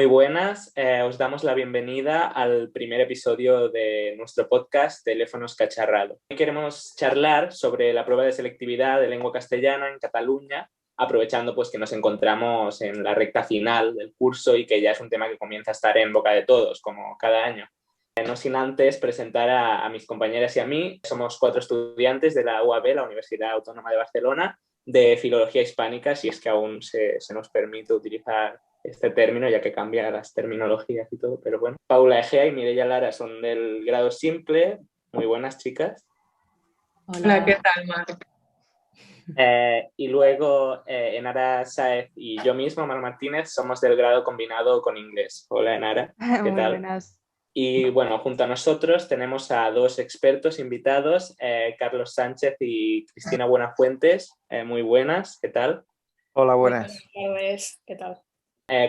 Muy buenas, os damos la bienvenida al primer episodio de nuestro podcast Teléfonos Cacharrado. Hoy queremos charlar sobre la prueba de selectividad de lengua castellana en Cataluña, aprovechando pues que nos encontramos en la recta final del curso y que ya es un tema que comienza a estar en boca de todos, como cada año. No sin antes presentar a mis compañeras y a mí. Somos 4 estudiantes de la UAB, la Universidad Autónoma de Barcelona, de Filología Hispánica, si es que aún se nos permite utilizar este término, ya que cambia las terminologías y todo, pero bueno. Paula Egea y Mireia Lara son del grado simple. Muy buenas, chicas. Hola, ¿qué tal, Marc? Y luego Enara Sáez y yo mismo, Mar Martínez, somos del grado combinado con inglés. Hola, Enara, ¿qué Muy tal? buenas. Y bueno, junto a nosotros tenemos a 2 expertos invitados, Carlos Sánchez y Cristina Buenafuentes. Muy buenas, ¿qué tal? Hola, buenas. Buenas tardes, ¿qué tal?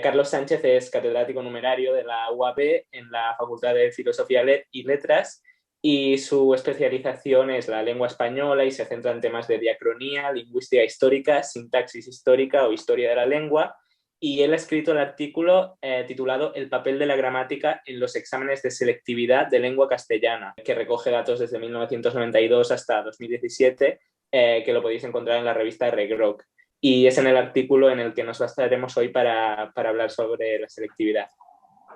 Carlos Sánchez es catedrático numerario de la UAB en la Facultad de Filosofía y Letras y su especialización es la lengua española y se centra en temas de diacronía, lingüística histórica, sintaxis histórica o historia de la lengua. Y él ha escrito el artículo titulado El papel de la gramática en los exámenes de selectividad de lengua castellana, que recoge datos desde 1992 hasta 2017, que lo podéis encontrar en la revista Regroc. Y es en el artículo en el que nos basaremos hoy para hablar sobre la selectividad.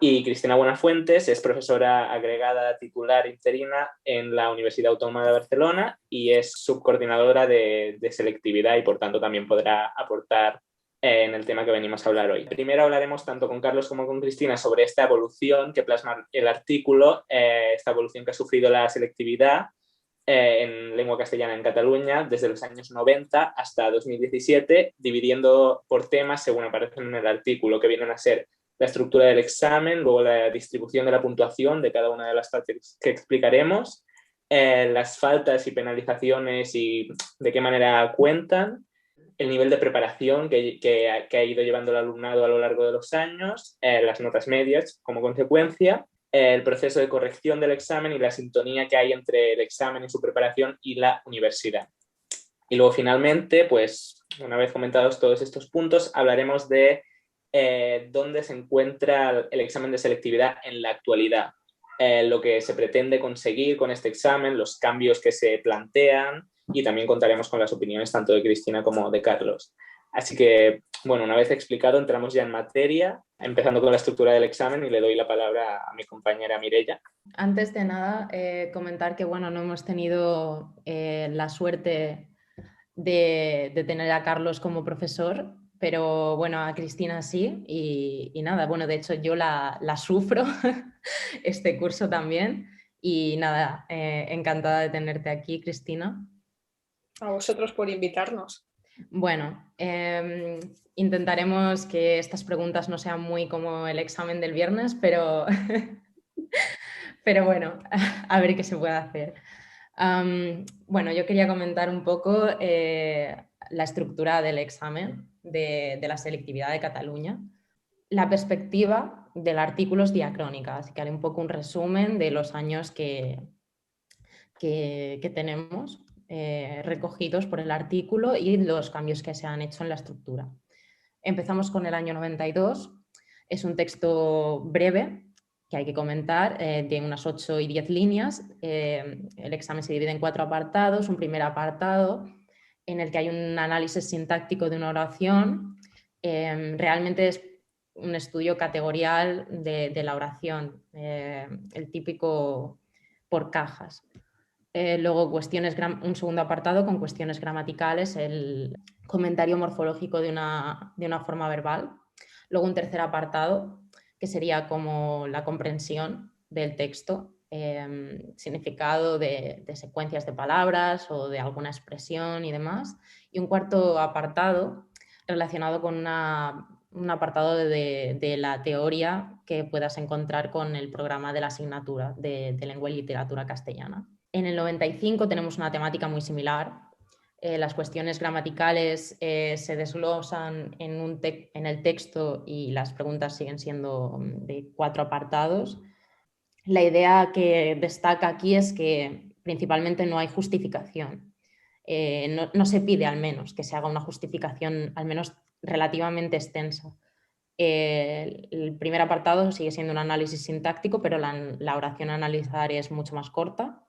Y Cristina Buenafuentes es profesora agregada titular interina en la Universidad Autónoma de Barcelona y es subcoordinadora de selectividad y por tanto también podrá aportar en el tema que venimos a hablar hoy. Primero hablaremos tanto con Carlos como con Cristina sobre esta evolución que plasma el artículo, esta evolución que ha sufrido la selectividad en lengua castellana en Cataluña desde los años 90 hasta 2017, dividiendo por temas según aparecen en el artículo, que vienen a ser la estructura del examen, luego la distribución de la puntuación de cada una de las partes que explicaremos, las faltas y penalizaciones y de qué manera cuentan, el nivel de preparación que ha ido llevando el alumnado a lo largo de los años, las notas medias como consecuencia, el proceso de corrección del examen y la sintonía que hay entre el examen y su preparación y la universidad. Y luego finalmente, pues una vez comentados todos estos puntos, hablaremos de dónde se encuentra el examen de selectividad en la actualidad, lo que se pretende conseguir con este examen, los cambios que se plantean y también contaremos con las opiniones tanto de Cristina como de Carlos. Así que, bueno, una vez explicado, entramos ya en materia, empezando con la estructura del examen y le doy la palabra a mi compañera Mireia. Antes de nada, comentar que bueno, no hemos tenido la suerte de tener a Carlos como profesor, pero bueno, a Cristina sí, y nada, bueno, de hecho yo la sufro este curso también, y nada, encantada de tenerte aquí, Cristina. A vosotros por invitarnos. Bueno, intentaremos que estas preguntas no sean muy como el examen del viernes, pero, pero bueno, a ver qué se puede hacer. Bueno, yo quería comentar un poco la estructura del examen de la selectividad de Cataluña. La perspectiva del artículo es diacrónica, así que haré un poco un resumen de los años que tenemos recogidos por el artículo y los cambios que se han hecho en la estructura. Empezamos con el año 92, es un texto breve que hay que comentar, de unas 8 y 10 líneas. El examen se divide en 4 apartados. Un primer apartado en el que hay un análisis sintáctico de una oración. Realmente es un estudio categorial de la oración, el típico por cajas. Luego un segundo apartado con cuestiones gramaticales, el comentario morfológico de una forma verbal. Luego un tercer apartado que sería como la comprensión del texto, significado de secuencias de palabras o de alguna expresión y demás. Y un cuarto apartado relacionado con un apartado de la teoría que puedas encontrar con el programa de la asignatura de lengua y literatura castellana. En el 95 tenemos una temática muy similar. Las cuestiones gramaticales se desglosan en el texto y las preguntas siguen siendo de 4 apartados. La idea que destaca aquí es que principalmente no hay justificación. No se pide al menos que se haga una justificación al menos relativamente extensa. El primer apartado sigue siendo un análisis sintáctico, pero la oración a analizar es mucho más corta.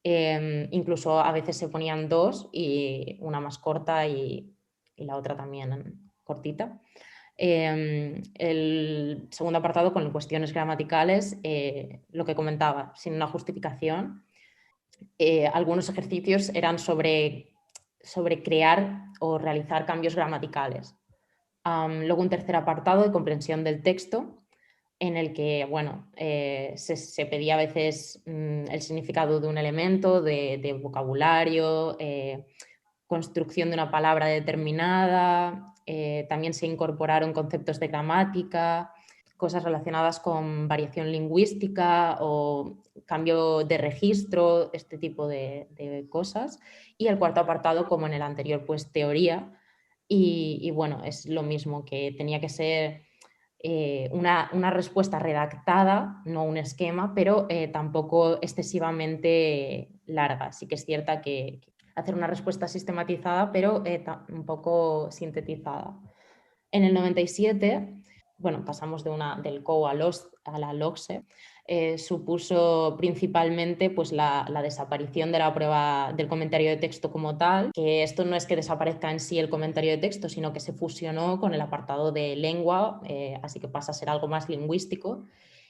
Incluso a veces se ponían dos, y una más corta y la otra también cortita. El segundo apartado, con cuestiones gramaticales, lo que comentaba, sin una justificación. Algunos ejercicios eran sobre crear o realizar cambios gramaticales. Luego un tercer apartado de comprensión del texto, en el que se pedía a veces el significado de un elemento, de vocabulario, construcción de una palabra determinada, también se incorporaron conceptos de gramática, cosas relacionadas con variación lingüística o cambio de registro, este tipo de cosas. Y el cuarto apartado, como en el anterior, pues teoría. Y bueno, es lo mismo, que tenía que ser una respuesta redactada, no un esquema, pero tampoco excesivamente larga. Sí que es cierta que hacer una respuesta sistematizada, pero un poco sintetizada. En el 97, pasamos del COU a la LOCSE. Supuso principalmente pues, la desaparición de la prueba del comentario de texto como tal, que esto no es que desaparezca en sí el comentario de texto, sino que se fusionó con el apartado de lengua, así que pasa a ser algo más lingüístico,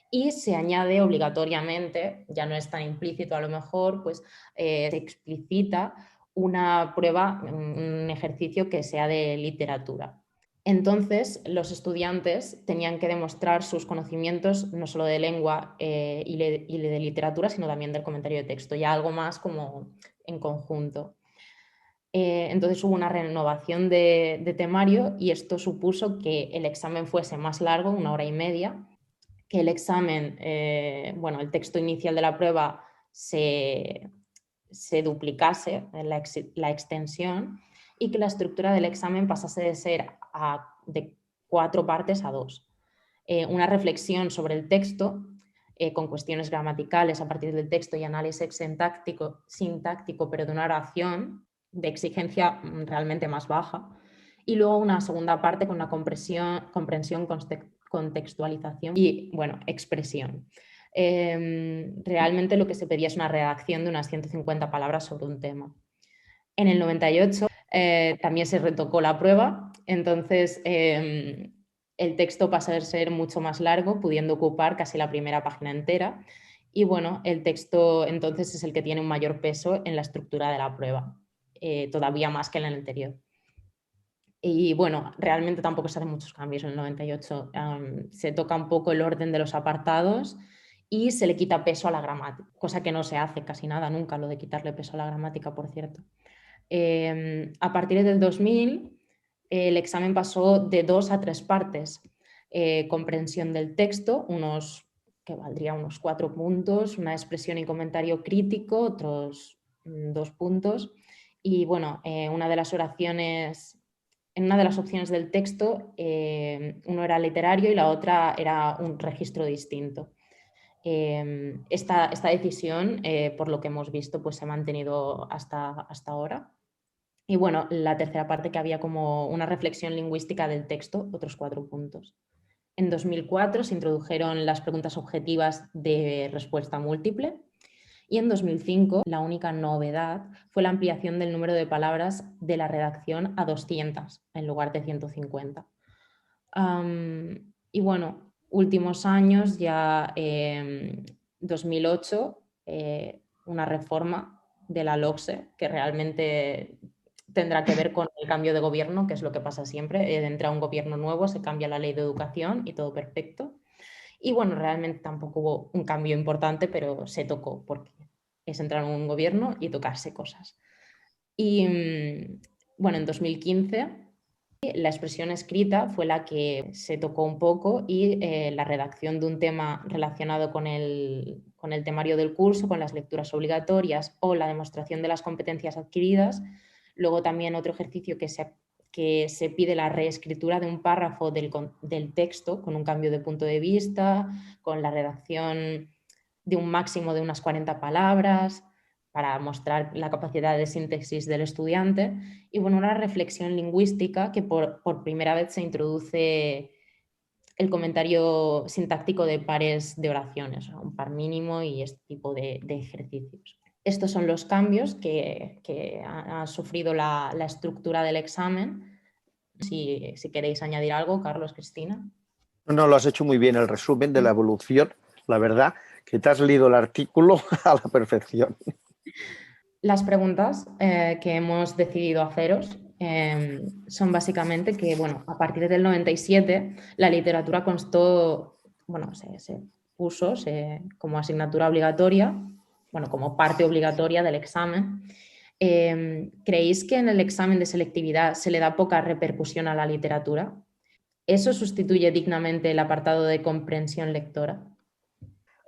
y se añade obligatoriamente, ya no es tan implícito a lo mejor, pues se explicita una prueba, un ejercicio que sea de literatura. Entonces, los estudiantes tenían que demostrar sus conocimientos no solo de lengua y de literatura, sino también del comentario de texto, ya algo más como en conjunto. Entonces hubo una renovación de temario, y esto supuso que el examen fuese más largo, 1 hora y media, que el examen, el texto inicial de la prueba se duplicase la extensión, y que la estructura del examen pasase de ser de 4 partes a 2. Una reflexión sobre el texto, con cuestiones gramaticales a partir del texto y análisis sintáctico, pero de una oración de exigencia realmente más baja. Y luego una segunda parte con la comprensión, contextualización y expresión. Realmente lo que se pedía es una redacción de unas 150 palabras sobre un tema. En el 98 también se retocó la prueba, entonces el texto pasa a ser mucho más largo, pudiendo ocupar casi la primera página entera, y el texto entonces es el que tiene un mayor peso en la estructura de la prueba, todavía más que en el anterior. Y realmente tampoco se hacen muchos cambios en el 98. Se toca un poco el orden de los apartados y se le quita peso a la gramática, cosa que no se hace casi nada nunca, lo de quitarle peso a la gramática, por cierto. A partir del 2000, el examen pasó de 2 a 3 partes. Comprensión del texto, que valdría unos 4 puntos, una expresión y comentario crítico, otros 2 puntos. Y una de las oraciones... En una de las opciones del texto, uno era literario y la otra era un registro distinto. Esta decisión, por lo que hemos visto, pues se ha mantenido hasta ahora. Y la tercera parte, que había como una reflexión lingüística del texto, otros 4 puntos. En 2004 se introdujeron las preguntas objetivas de respuesta múltiple. Y en 2005 la única novedad fue la ampliación del número de palabras de la redacción a 200 en lugar de 150. Últimos años, ya 2008, una reforma de la LOCSE, que realmente tendrá que ver con el cambio de gobierno, que es lo que pasa siempre. Entra un gobierno nuevo, se cambia la ley de educación y todo perfecto. Y realmente tampoco hubo un cambio importante, pero se tocó, porque es entrar en un gobierno y tocarse cosas. Y en 2015 la expresión escrita fue la que se tocó un poco, y la redacción de un tema relacionado con el temario del curso, con las lecturas obligatorias o la demostración de las competencias adquiridas. Luego también otro ejercicio que se pide la reescritura de un párrafo del texto con un cambio de punto de vista, con la redacción de un máximo de unas 40 palabras para mostrar la capacidad de síntesis del estudiante, y una reflexión lingüística que por primera vez se introduce el comentario sintáctico de pares de oraciones, un par mínimo y este tipo de ejercicios. Estos son los cambios que ha sufrido la estructura del examen. Si queréis añadir algo, Carlos, Cristina. No, lo has hecho muy bien, el resumen de la evolución, la verdad, que te has leído el artículo a la perfección. Las preguntas que hemos decidido haceros son básicamente que, bueno, a partir del 97 la literatura constó, bueno, se puso como asignatura obligatoria, bueno, como parte obligatoria del examen. ¿Creéis que en el examen de selectividad se le da poca repercusión a la literatura? ¿Eso sustituye dignamente el apartado de comprensión lectora?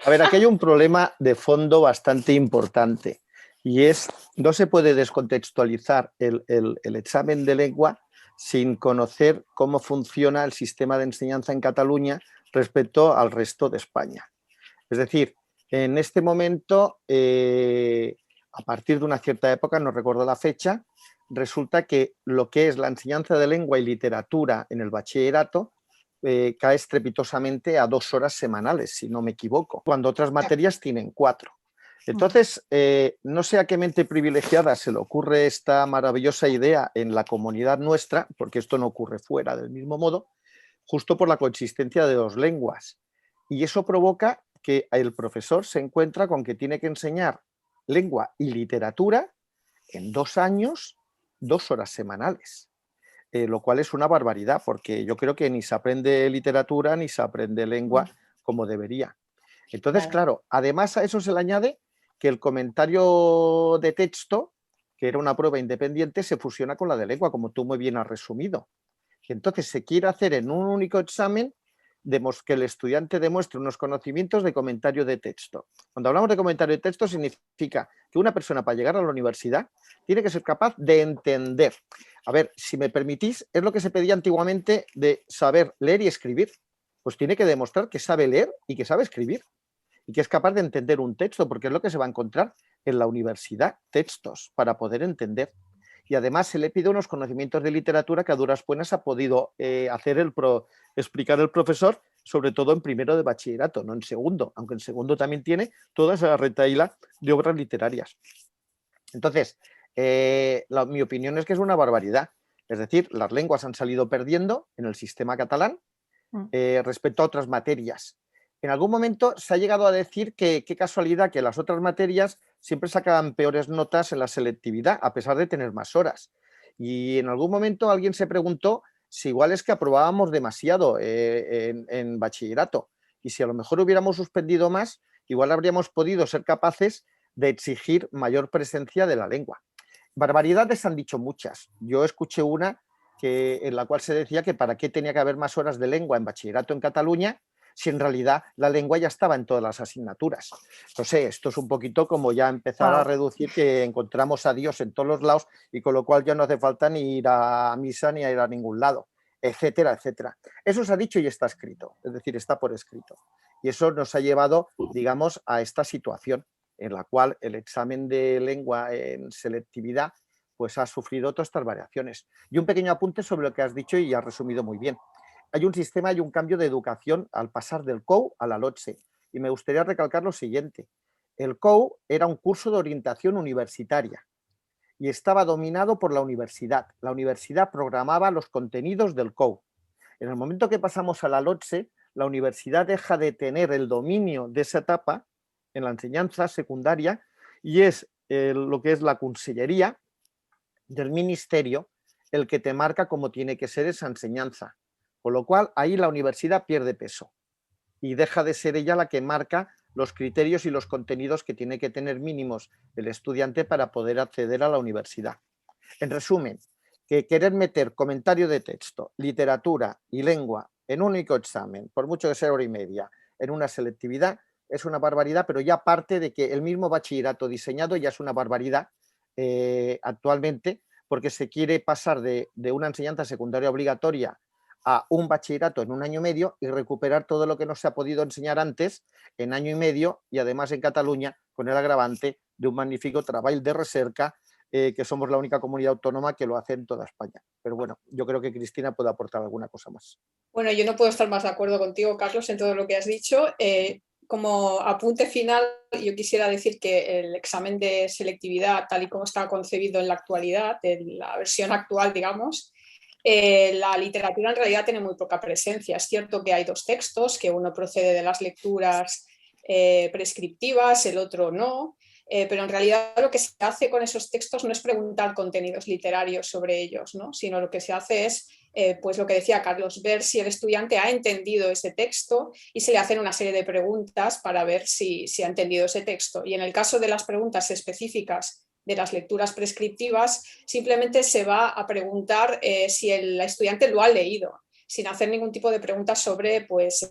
A ver, aquí hay un problema de fondo bastante importante y es, no se puede descontextualizar el examen de lengua sin conocer cómo funciona el sistema de enseñanza en Cataluña respecto al resto de España. Es decir, en este momento, a partir de una cierta época, no recuerdo la fecha, resulta que lo que es la enseñanza de lengua y literatura en el bachillerato cae estrepitosamente a 2 horas semanales, si no me equivoco, cuando otras materias tienen 4. Entonces, no sé a qué mente privilegiada se le ocurre esta maravillosa idea en la comunidad nuestra, porque esto no ocurre fuera del mismo modo, justo por la coexistencia de 2 lenguas. Y eso provoca que el profesor se encuentra con que tiene que enseñar lengua y literatura en 2 años, 2 horas semanales. Lo cual es una barbaridad, porque yo creo que ni se aprende literatura ni se aprende lengua como debería. Entonces, claro, además a eso se le añade que el comentario de texto, que era una prueba independiente, se fusiona con la de lengua, como tú muy bien has resumido. Y entonces se quiere hacer en un único examen que el estudiante demuestre unos conocimientos de comentario de texto. Cuando hablamos de comentario de texto significa que una persona para llegar a la universidad tiene que ser capaz de entender. A ver, si me permitís, es lo que se pedía antiguamente de saber leer y escribir. Pues tiene que demostrar que sabe leer y que sabe escribir y que es capaz de entender un texto, porque es lo que se va a encontrar en la universidad, textos, para poder entender. Y además se le pide unos conocimientos de literatura que a duras penas ha podido explicar el profesor, sobre todo en primero de bachillerato, no en segundo, aunque en segundo también tiene toda esa retahíla de obras literarias. Entonces, mi opinión es que es una barbaridad. Es decir, las lenguas han salido perdiendo en el sistema catalán respecto a otras materias. En algún momento se ha llegado a decir que qué casualidad que las otras materias siempre sacaban peores notas en la selectividad, a pesar de tener más horas. Y en algún momento alguien se preguntó si igual es que aprobábamos demasiado en bachillerato. Y si a lo mejor hubiéramos suspendido más, igual habríamos podido ser capaces de exigir mayor presencia de la lengua. Barbaridades han dicho muchas. Yo escuché una en la cual se decía que para qué tenía que haber más horas de lengua en bachillerato en Cataluña si en realidad la lengua ya estaba en todas las asignaturas. No sé, esto es un poquito como ya empezar a reducir que encontramos a Dios en todos los lados y con lo cual ya no hace falta ni ir a misa ni a ir a ningún lado, etcétera, etcétera. Eso se ha dicho y está escrito, es decir, está por escrito. Y eso nos ha llevado, digamos, a esta situación en la cual el examen de lengua en selectividad pues ha sufrido todas estas variaciones. Y un pequeño apunte sobre lo que has dicho y has resumido muy bien. Hay un sistema y un cambio de educación al pasar del COU a la LOTSE. Y me gustaría recalcar lo siguiente. El COU era un curso de orientación universitaria y estaba dominado por la universidad. La universidad programaba los contenidos del COU. En el momento que pasamos a la LOTSE, la universidad deja de tener el dominio de esa etapa en la enseñanza secundaria y es lo que es la consellería del ministerio el que te marca cómo tiene que ser esa enseñanza. Con lo cual, ahí la universidad pierde peso y deja de ser ella la que marca los criterios y los contenidos que tiene que tener mínimos el estudiante para poder acceder a la universidad. En resumen, que querer meter comentario de texto, literatura y lengua en un único examen, por mucho que sea hora y media, en una selectividad, es una barbaridad, pero ya parte de que el mismo bachillerato diseñado ya es una barbaridad actualmente, porque se quiere pasar de una enseñanza secundaria obligatoria a un bachillerato en un año y medio y recuperar todo lo que no se ha podido enseñar antes en año y medio y además en Cataluña con el agravante de un magnífico trabajo de recerca que somos la única comunidad autónoma que lo hace en toda España. Pero bueno, yo creo que Cristina puede aportar alguna cosa más. Bueno, yo no puedo estar más de acuerdo contigo, Carlos, en todo lo que has dicho. Como apunte final, yo quisiera decir que el examen de selectividad, tal y como está concebido en la actualidad, en la versión actual, digamos, la literatura en realidad tiene muy poca presencia. Es cierto que hay dos textos, que uno procede de las lecturas prescriptivas, el otro no, pero en realidad lo que se hace con esos textos no es preguntar contenidos literarios sobre ellos, ¿no? Sino lo que se hace es, pues lo que decía Carlos, ver si el estudiante ha entendido ese texto y se le hacen una serie de preguntas para ver si ha entendido ese texto. Y en el caso de las preguntas específicas de las lecturas prescriptivas, simplemente se va a preguntar si el estudiante lo ha leído, sin hacer ningún tipo de preguntas sobre pues,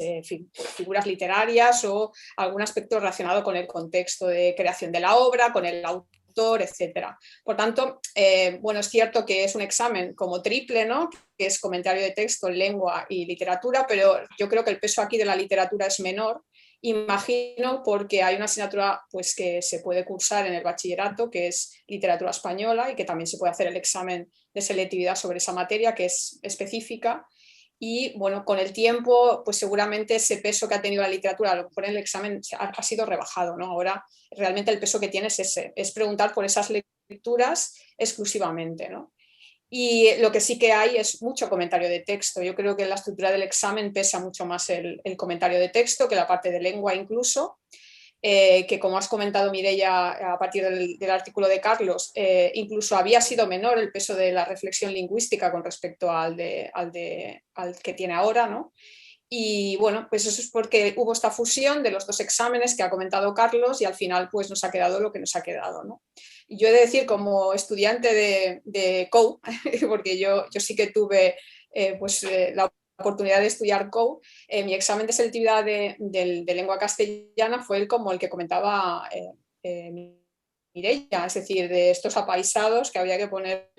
figuras literarias o algún aspecto relacionado con el contexto de creación de la obra, con el autor, etcétera. Por tanto, bueno, es cierto que es un examen como triple, ¿no? Que es comentario de texto, lengua y literatura, pero yo creo que el peso aquí de la literatura es menor. Imagino porque hay una asignatura pues, que se puede cursar en el bachillerato, que es literatura española, y que también se puede hacer el examen de selectividad sobre esa materia, que es específica. Y bueno, con el tiempo, pues seguramente ese peso que ha tenido la literatura, a lo mejor en el examen ha sido rebajado, ¿no? Ahora realmente el peso que tiene es ese, es preguntar por esas lecturas exclusivamente, ¿no? Y lo que sí que hay es mucho comentario de texto. Yo creo que en la estructura del examen pesa mucho más el comentario de texto que la parte de lengua incluso. Que como has comentado Mireia a partir del artículo de Carlos, incluso había sido menor el peso de la reflexión lingüística con respecto al que tiene ahora, ¿no? Y bueno, pues eso es porque hubo esta fusión de los dos exámenes que ha comentado Carlos y al final pues nos ha quedado lo que nos ha quedado, ¿no? Y yo he de decir como estudiante de COU, porque yo sí que tuve la oportunidad de estudiar COU, mi examen de selectividad de lengua castellana fue como el que comentaba Mireia, es decir, de estos apaisados que había que poner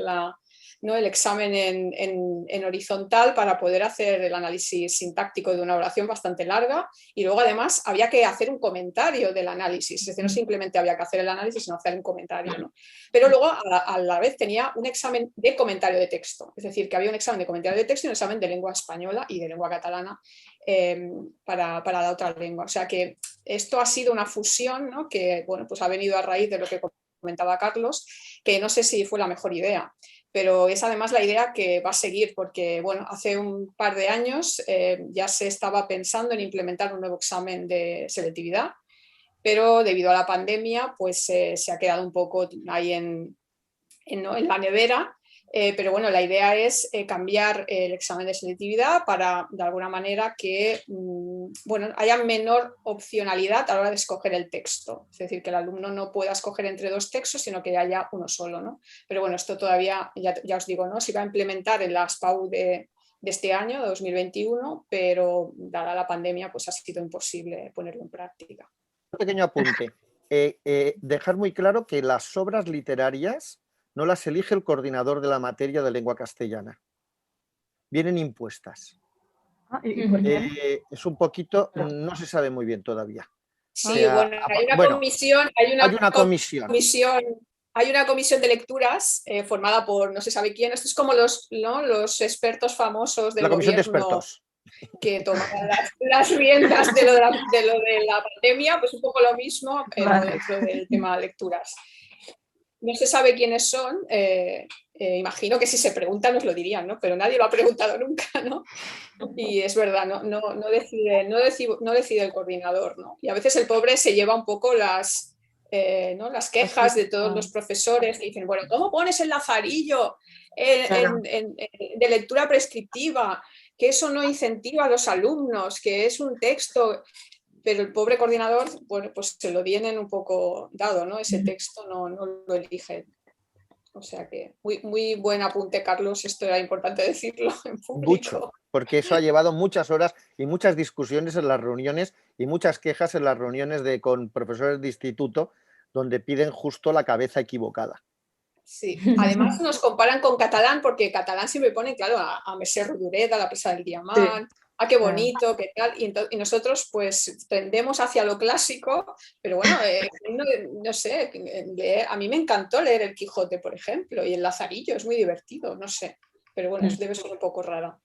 ¿no? el examen en horizontal para poder hacer el análisis sintáctico de una oración bastante larga y luego además había que hacer un comentario del análisis, es decir, no simplemente había que hacer el análisis, sino hacer un comentario, ¿no? Pero luego a la vez tenía un examen de comentario de texto, es decir, que había un examen de comentario de texto y un examen de lengua española y de lengua catalana para la otra lengua. O sea que esto ha sido una fusión, ¿no? Que bueno, pues ha venido a raíz de lo que comentaba Carlos, que no sé si fue la mejor idea, pero es además la idea que va a seguir porque bueno, hace un par de años ya se estaba pensando en implementar un nuevo examen de selectividad, pero debido a la pandemia pues se ha quedado un poco ahí en la nevera. Pero bueno, la idea es cambiar el examen de selectividad para, de alguna manera, que bueno, haya menor opcionalidad a la hora de escoger el texto. Es decir, que el alumno no pueda escoger entre dos textos, sino que haya uno solo, ¿no? Pero bueno, esto todavía, ya os digo, ¿no? Se va a implementar en las PAU de este año, de 2021, pero dada la pandemia, pues ha sido imposible ponerlo en práctica. Un pequeño apunte. Dejar muy claro que las obras literarias no las elige el coordinador de la materia de lengua castellana. Vienen impuestas. Es un poquito, no se sabe muy bien todavía. Sí, o sea, bueno, hay una comisión, hay una comisión de lecturas formada por no se sabe quién. Esto es como los expertos famosos del comisión gobierno de expertos que toman las riendas de lo de la pandemia, pues un poco lo mismo, pero dentro del tema de lecturas. No se sabe quiénes son, imagino que si se preguntan nos lo dirían, ¿no? Pero nadie lo ha preguntado nunca, ¿no? Y es verdad, no decide el coordinador, ¿no? Y a veces el pobre se lleva un poco las quejas de todos los profesores que dicen, bueno, ¿cómo pones el lazarillo de lectura prescriptiva? Que eso no incentiva a los alumnos, que es un texto... Pero el pobre coordinador, bueno, pues se lo vienen un poco dado, ¿no? Ese texto no lo elige. O sea que muy buen apunte, Carlos, esto era importante decirlo en público. Mucho, porque eso ha llevado muchas horas y muchas discusiones en las reuniones y muchas quejas en las reuniones con profesores de instituto donde piden justo la cabeza equivocada. Sí, además nos comparan con catalán porque catalán siempre pone, claro, a Messer Rodoreda, la presa del Diamant, qué bonito, qué tal, y nosotros pues tendemos hacia lo clásico, pero bueno, no sé, a mí me encantó leer El Quijote, por ejemplo, y El Lazarillo, es muy divertido, no sé, pero bueno, debe ser un poco raro.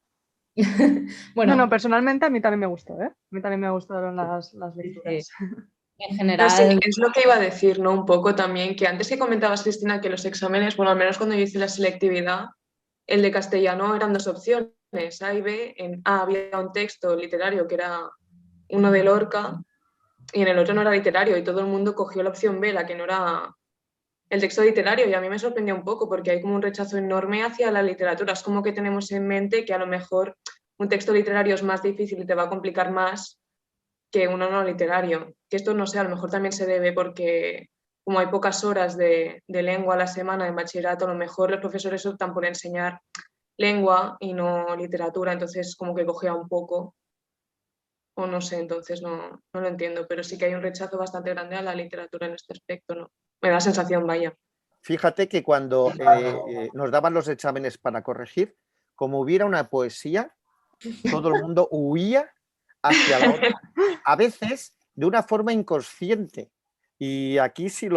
Bueno, No, personalmente a mí también me gustó, ¿eh? A mí también me gustaron las lecturas. sí. En No, sí, general, es lo que iba a decir, ¿no? Un poco también, que antes que comentabas, Cristina, que los exámenes, bueno, al menos cuando yo hice la selectividad, el de castellano eran 2 opciones, A y B. En A había un texto literario que era uno de Lorca y en el otro no era literario y todo el mundo cogió la opción B, la que no era el texto literario, y a mí me sorprendió un poco porque hay como un rechazo enorme hacia la literatura. Es como que tenemos en mente que a lo mejor un texto literario es más difícil y te va a complicar más que uno no literario. Que esto, no sé, a lo mejor también se debe porque como hay pocas horas de lengua a la semana en bachillerato, a lo mejor los profesores optan por enseñar lengua y no literatura, entonces como que cogea un poco, o no sé, entonces no lo entiendo, pero sí que hay un rechazo bastante grande a la literatura en este aspecto, ¿no? Me da sensación, vaya. Fíjate que cuando nos daban los exámenes para corregir, como hubiera una poesía, todo el mundo huía hacia la otra. A veces de una forma inconsciente. Y aquí si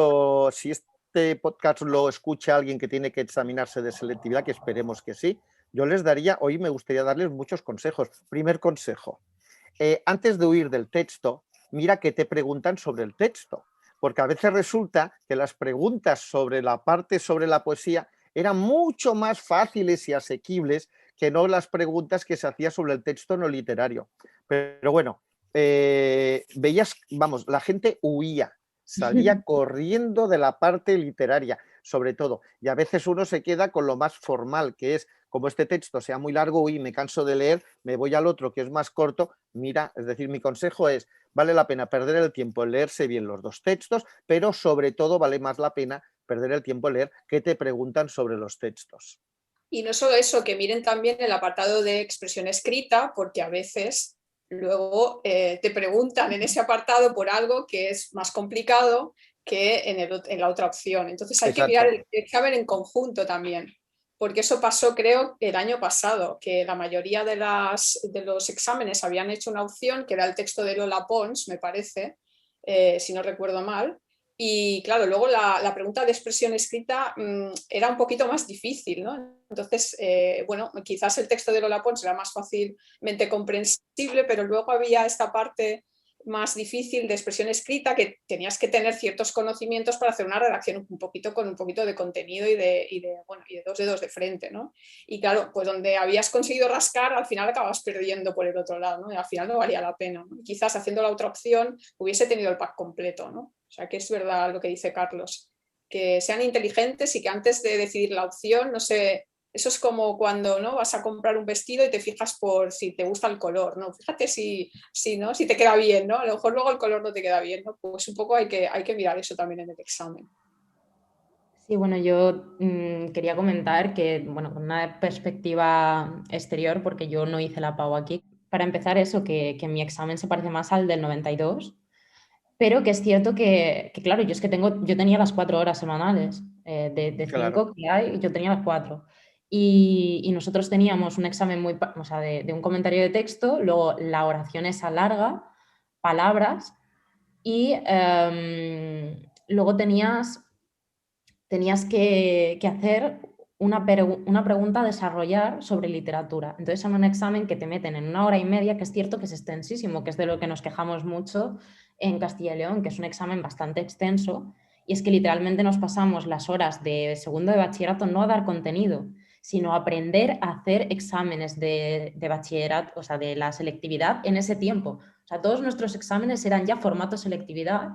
este podcast lo escucha alguien que tiene que examinarse de selectividad, que esperemos que sí, yo les daría, hoy me gustaría darles muchos consejos. Primer consejo, antes de huir del texto, mira qué te preguntan sobre el texto. Porque a veces resulta que las preguntas sobre la parte sobre la poesía eran mucho más fáciles y asequibles que no las preguntas que se hacía sobre el texto no literario. Pero bueno, veías, vamos, la gente huía, salía corriendo de la parte literaria, sobre todo. Y a veces uno se queda con lo más formal, que es, como este texto sea muy largo y me canso de leer, me voy al otro que es más corto. Mira, es decir, mi consejo es, vale la pena perder el tiempo en leerse bien los 2 textos, pero sobre todo vale más la pena perder el tiempo en leer qué te preguntan sobre los textos. Y no solo eso, que miren también el apartado de expresión escrita, porque a veces luego te preguntan en ese apartado por algo que es más complicado que en la otra opción. Entonces hay que mirar el examen en conjunto también, porque eso pasó creo el año pasado, que la mayoría de los exámenes habían hecho una opción que era el texto de Lola Pons, me parece, si no recuerdo mal. Y claro, luego la pregunta de expresión escrita era un poquito más difícil, ¿no? Entonces, bueno, quizás el texto de Lola Pons era más fácilmente comprensible, pero luego había esta parte más difícil de expresión escrita que tenías que tener ciertos conocimientos para hacer una redacción con un poquito de contenido y de 2 dedos de frente, ¿no? Y claro, pues donde habías conseguido rascar, al final acabas perdiendo por el otro lado, ¿no? Y al final no valía la pena, ¿no? Quizás haciendo la otra opción hubiese tenido el pack completo, ¿no? O sea, que es verdad lo que dice Carlos, que sean inteligentes y que antes de decidir la opción, no sé, eso es como cuando, ¿no?, vas a comprar un vestido y te fijas por si te gusta el color, ¿no? Fíjate ¿no?, si te queda bien, ¿no? A lo mejor luego el color no te queda bien, ¿no? Pues un poco hay que mirar eso también en el examen. Sí, bueno, yo quería comentar que, bueno, con una perspectiva exterior, porque yo no hice la PAU aquí, para empezar eso, que mi examen se parece más al del 92, pero que es cierto que claro, yo tenía las 4 horas semanales, de 5 Claro. que hay, yo tenía las 4. Y nosotros teníamos un examen o sea, de un comentario de texto, luego la oración esa larga, palabras, y luego tenías que hacer una pregunta a desarrollar sobre literatura. Entonces, en un examen que te meten en 1 hora y media, que es cierto que es extensísimo, que es de lo que nos quejamos mucho en Castilla y León, que es un examen bastante extenso, y es que literalmente nos pasamos las horas de segundo de bachillerato no a dar contenido, sino a aprender a hacer exámenes de bachillerato, o sea, de la selectividad en ese tiempo. O sea, todos nuestros exámenes eran ya formato selectividad,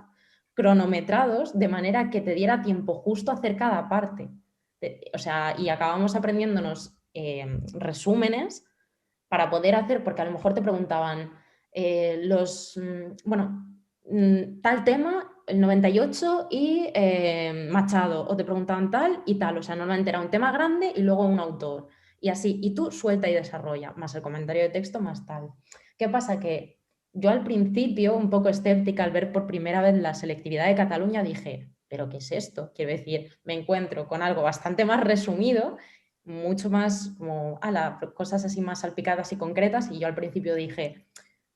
cronometrados de manera que te diera tiempo justo a hacer cada parte. O sea, y acabamos aprendiéndonos resúmenes para poder hacer, porque a lo mejor te preguntaban tal tema, el 98 y Machado, o te preguntaban tal y tal, o sea, normalmente era un tema grande y luego un autor, y así, y tú suelta y desarrolla, más el comentario de texto, más tal. ¿Qué pasa? Que yo al principio, un poco escéptica al ver por primera vez la selectividad de Cataluña, dije, ¿pero qué es esto? Quiero decir, me encuentro con algo bastante más resumido, mucho más como, cosas así más salpicadas y concretas, y yo al principio dije,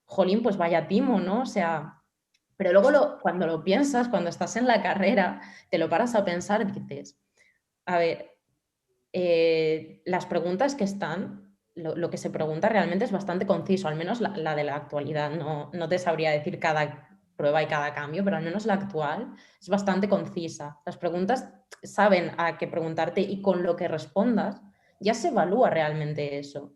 jolín, pues vaya timo, ¿no? O sea, pero luego cuando lo piensas, cuando estás en la carrera, te lo paras a pensar y dices, a ver, las preguntas que están, lo que se pregunta realmente es bastante conciso, al menos la de la actualidad. No te sabría decir cada prueba y cada cambio, pero al menos la actual es bastante concisa. Las preguntas saben a qué preguntarte y con lo que respondas ya se evalúa realmente eso.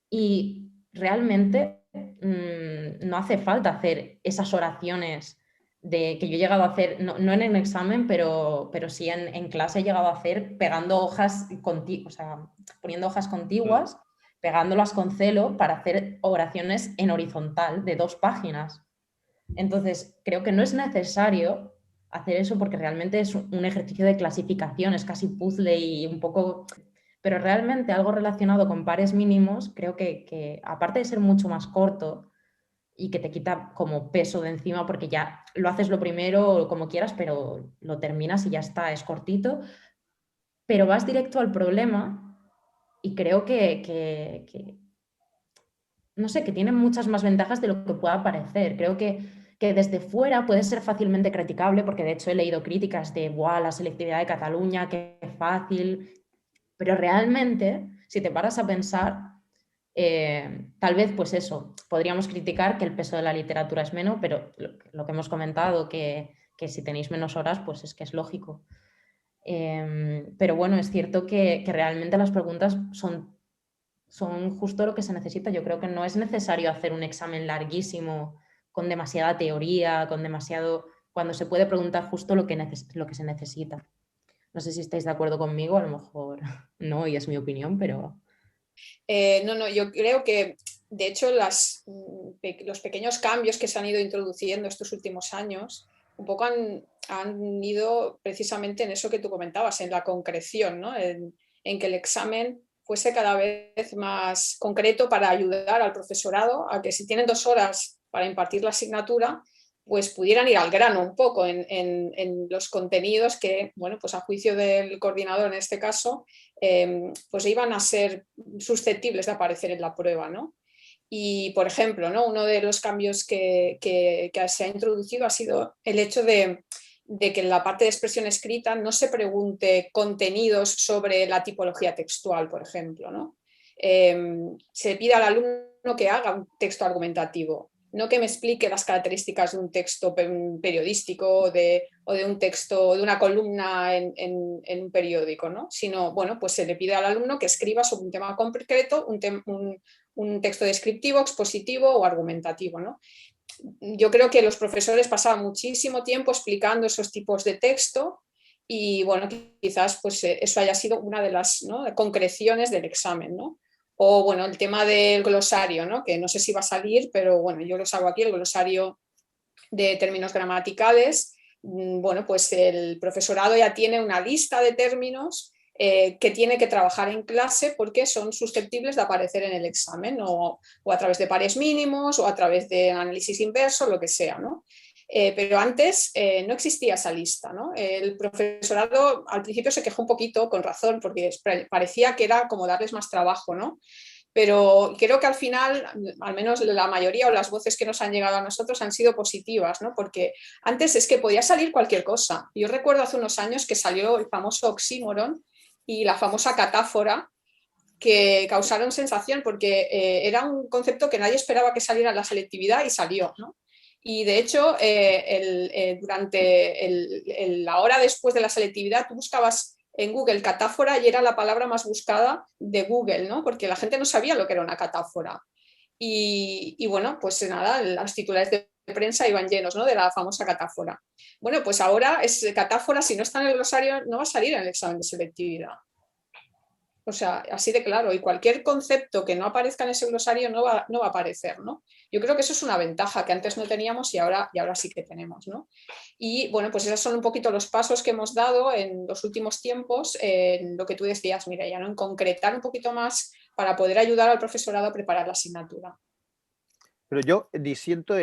Y realmente no hace falta hacer esas oraciones que yo he llegado a hacer, no en el examen, pero sí en clase he llegado a hacer pegando hojas, o sea, poniendo hojas contiguas, pegándolas con celo para hacer oraciones en horizontal de 2 páginas. Entonces, creo que no es necesario hacer eso porque realmente es un ejercicio de clasificación, es casi puzzle y un poco... Pero realmente algo relacionado con pares mínimos, creo que aparte de ser mucho más corto y que te quita como peso de encima porque ya lo haces lo primero como quieras, pero lo terminas y ya está, es cortito, pero vas directo al problema y creo que no sé, que tiene muchas más ventajas de lo que pueda parecer. Creo que desde fuera puede ser fácilmente criticable, porque de hecho he leído críticas de ¡buah, la selectividad de Cataluña, qué fácil! Pero realmente, si te paras a pensar, tal vez pues eso, podríamos criticar que el peso de la literatura es menos, pero lo que hemos comentado, que si tenéis menos horas, pues es que es lógico. Pero bueno, es cierto que realmente las preguntas son justo lo que se necesita. Yo creo que no es necesario hacer un examen larguísimo con demasiada teoría, con demasiado... cuando se puede preguntar justo lo que se necesita. No sé si estáis de acuerdo conmigo, a lo mejor no, y es mi opinión, pero... No, yo creo que de hecho los pequeños cambios que se han ido introduciendo estos últimos años un poco han ido precisamente en eso que tú comentabas, en la concreción, ¿no? En que el examen fuese cada vez más concreto para ayudar al profesorado a que si tienen 2 horas para impartir la asignatura, pues pudieran ir al grano un poco en los contenidos que, bueno, pues a juicio del coordinador en este caso, pues iban a ser susceptibles de aparecer en la prueba, ¿no? Y, por ejemplo, ¿no? Uno de los cambios que se ha introducido ha sido el hecho de que en la parte de expresión escrita no se pregunte contenidos sobre la tipología textual, por ejemplo, ¿no? Se pide al alumno que haga un texto argumentativo, no que me explique las características de un texto periodístico o de un texto, de una columna en un periódico, ¿no? Sino, bueno, pues se le pide al alumno que escriba sobre un tema concreto, un texto descriptivo, expositivo o argumentativo, ¿no? Yo creo que los profesores pasaban muchísimo tiempo explicando esos tipos de texto y, bueno, quizás pues eso haya sido una de las, ¿no?, concreciones del examen, ¿no? O, bueno, el tema del glosario, ¿no?, que no sé si va a salir, pero bueno, yo lo hago aquí, el glosario de términos gramaticales. Bueno, pues el profesorado ya tiene una lista de términos que tiene que trabajar en clase porque son susceptibles de aparecer en el examen o a través de pares mínimos o a través de análisis inverso, lo que sea, ¿no? Pero antes no existía esa lista, ¿no? El profesorado al principio se quejó un poquito, con razón, porque parecía que era como darles más trabajo, ¿no? Pero creo que al final, al menos la mayoría o las voces que nos han llegado a nosotros han sido positivas, ¿no? Porque antes es que podía salir cualquier cosa. Yo recuerdo hace unos años que salió el famoso oxímoron y la famosa catáfora, que causaron sensación porque era un concepto que nadie esperaba que saliera en la selectividad y salió, ¿no? Y de hecho, durante la hora después de la selectividad, tú buscabas en Google catáfora y era la palabra más buscada de Google, ¿no? Porque la gente no sabía lo que era una catáfora. Y bueno, pues nada, las titulares de prensa iban llenos, ¿no?, de la famosa catáfora. Bueno, pues ahora es catáfora, si no está en el glosario, no va a salir en el examen de selectividad. O sea, así de claro, y cualquier concepto que no aparezca en ese glosario no va a aparecer, ¿no? Yo creo que eso es una ventaja que antes no teníamos y ahora sí que tenemos, ¿no? Y bueno, pues esos son un poquito los pasos que hemos dado en los últimos tiempos, en lo que tú decías, Mireia, ¿no?, en concretar un poquito más para poder ayudar al profesorado a preparar la asignatura. Pero yo disiento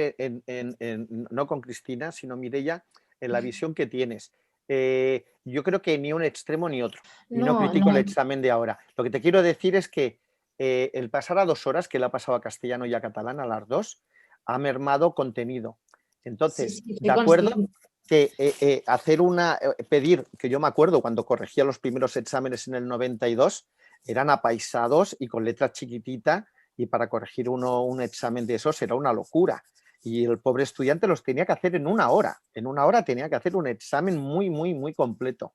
no con Cristina, sino Mireia, en la visión que tienes. yo creo que ni un extremo ni otro. Y no No, critico el no. examen de ahora. Lo que te quiero decir es que el pasar a 2 horas, que le ha pasado a castellano y a catalán, a las dos, ha mermado contenido. Sí, Entonces, sí, de soy acuerdo consciente. que pedir, que yo me acuerdo cuando corregía los primeros exámenes en el 92, eran apaisados y con letras chiquititas, y para corregir un examen de esos era una locura. Y el pobre estudiante los tenía que hacer en 1 hora. En 1 hora tenía que hacer un examen muy, muy, muy completo.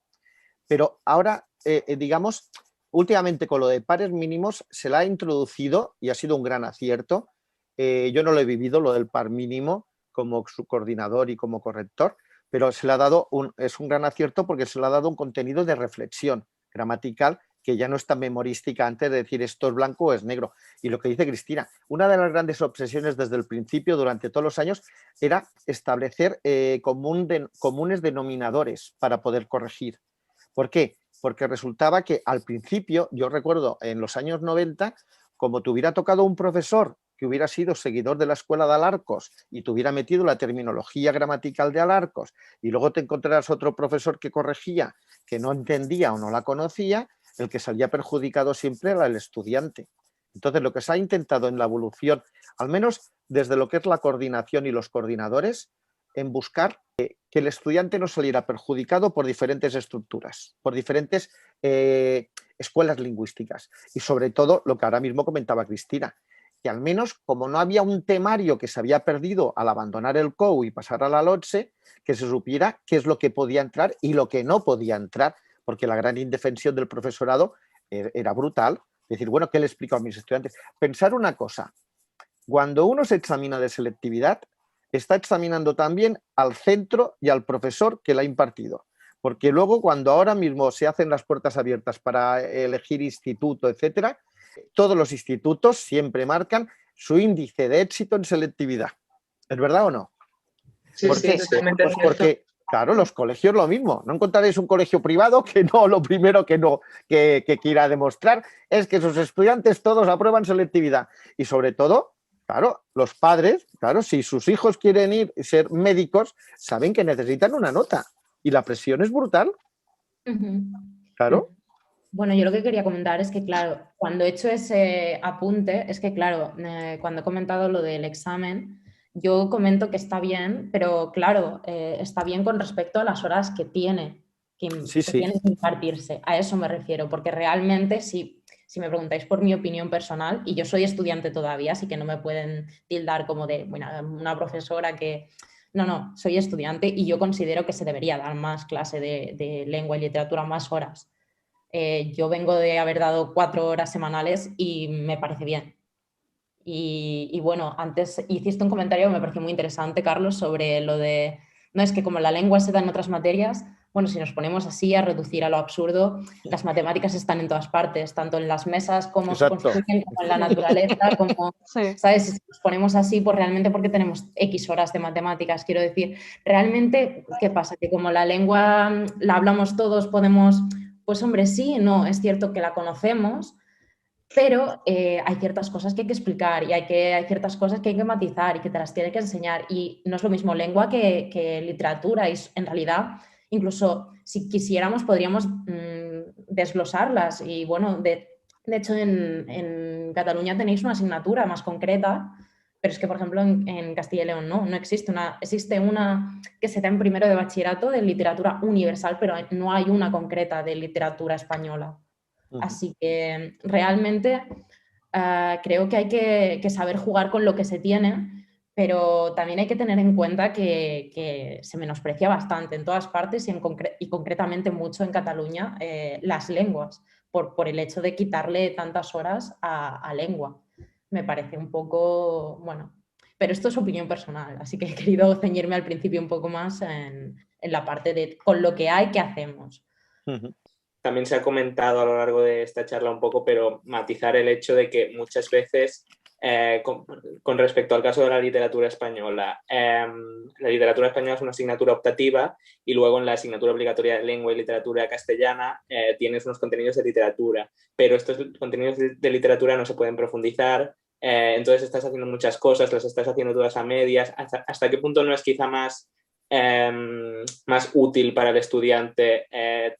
Pero ahora, digamos, últimamente con lo de pares mínimos se la ha introducido y ha sido un gran acierto. Yo no lo he vivido, lo del par mínimo, como su coordinador y como corrector, pero se le ha dado es un gran acierto porque se le ha dado un contenido de reflexión gramatical que ya no es tan memorística antes de decir esto es blanco o es negro. Y lo que dice Cristina, una de las grandes obsesiones desde el principio, durante todos los años, era establecer comunes denominadores para poder corregir. ¿Por qué? Porque resultaba que al principio, yo recuerdo en los años 90, como te hubiera tocado un profesor que hubiera sido seguidor de la escuela de Alarcos y te hubiera metido la terminología gramatical de Alarcos, y luego te encontrarás otro profesor que corregía, que no entendía o no la conocía, el que salía perjudicado siempre era el estudiante. Entonces, lo que se ha intentado en la evolución, al menos desde lo que es la coordinación y los coordinadores, en buscar que el estudiante no saliera perjudicado por diferentes estructuras, por diferentes escuelas lingüísticas. Y sobre todo, lo que ahora mismo comentaba Cristina, que al menos como no había un temario que se había perdido al abandonar el COU y pasar a la LOTSE, que se supiera qué es lo que podía entrar y lo que no podía entrar, porque la gran indefensión del profesorado era brutal. Decir, bueno, ¿qué le explico a mis estudiantes? Pensar una cosa, cuando uno se examina de selectividad, está examinando también al centro y al profesor que la ha impartido. Porque luego, cuando ahora mismo se hacen las puertas abiertas para elegir instituto, etcétera, todos los institutos siempre marcan su índice de éxito en selectividad. ¿Es verdad o no? Sí, ¿Por sí, qué? totalmente Pues cierto. porque, claro, los colegios lo mismo. No encontraréis un colegio privado que no, lo primero que quiera demostrar es que sus estudiantes todos aprueban selectividad. Y sobre todo, claro, los padres, claro, si sus hijos quieren ir y ser médicos, saben que necesitan una nota. Y la presión es brutal, Ujú. claro. Bueno, yo lo que quería comentar es que, claro, cuando he hecho ese apunte, es que, claro, cuando he comentado lo del examen, yo comento que está bien, pero, claro, está bien con respecto a las horas que tiene Sí, sí. que impartirse. A eso me refiero, porque realmente, si me preguntáis por mi opinión personal, y yo soy estudiante todavía, así que no me pueden tildar como de, bueno, una profesora que... No, no, soy estudiante y yo considero que se debería dar más clase de lengua y literatura, más horas. Yo vengo de haber dado 4 horas semanales y me parece bien. Y bueno, antes hiciste un comentario que me pareció muy interesante, Carlos, sobre lo de, no es que como la lengua se da en otras materias, bueno, si nos ponemos así a reducir a lo absurdo, las matemáticas están en todas partes, tanto en las mesas como se Exacto. construyen, como en la naturaleza, como, Sí. ¿sabes? Si nos ponemos así, pues realmente porque tenemos X horas de matemáticas, quiero decir, realmente, ¿qué pasa? Que como la lengua la hablamos todos, podemos, pues hombre, sí, no, es cierto que la conocemos, pero hay ciertas cosas que hay que explicar y hay ciertas cosas que hay que matizar y que te las tiene que enseñar. Y no es lo mismo lengua que literatura. Y en realidad, incluso si quisiéramos, podríamos desglosarlas. Y bueno, de hecho, en Cataluña tenéis una asignatura más concreta, pero es que, por ejemplo, en Castilla y León no existe una. Existe una que se da en primero de bachillerato de literatura universal, pero no hay una concreta de literatura española. Así que realmente creo que hay que saber jugar con lo que se tiene, pero también hay que tener en cuenta que se menosprecia bastante en todas partes y concretamente mucho en Cataluña las lenguas, por el hecho de quitarle tantas horas a lengua. Me parece un poco, bueno, pero esto es opinión personal, así que he querido ceñirme al principio un poco más en la parte de con lo que hay, ¿qué hacemos? También se ha comentado a lo largo de esta charla un poco, pero matizar el hecho de que muchas veces, con respecto al caso de la literatura española es una asignatura optativa y luego en la asignatura obligatoria de lengua y literatura castellana tienes unos contenidos de literatura, pero estos contenidos de literatura no se pueden profundizar, entonces estás haciendo muchas cosas, las estás haciendo todas a medias. ¿Hasta qué punto no es quizá más más útil para el estudiante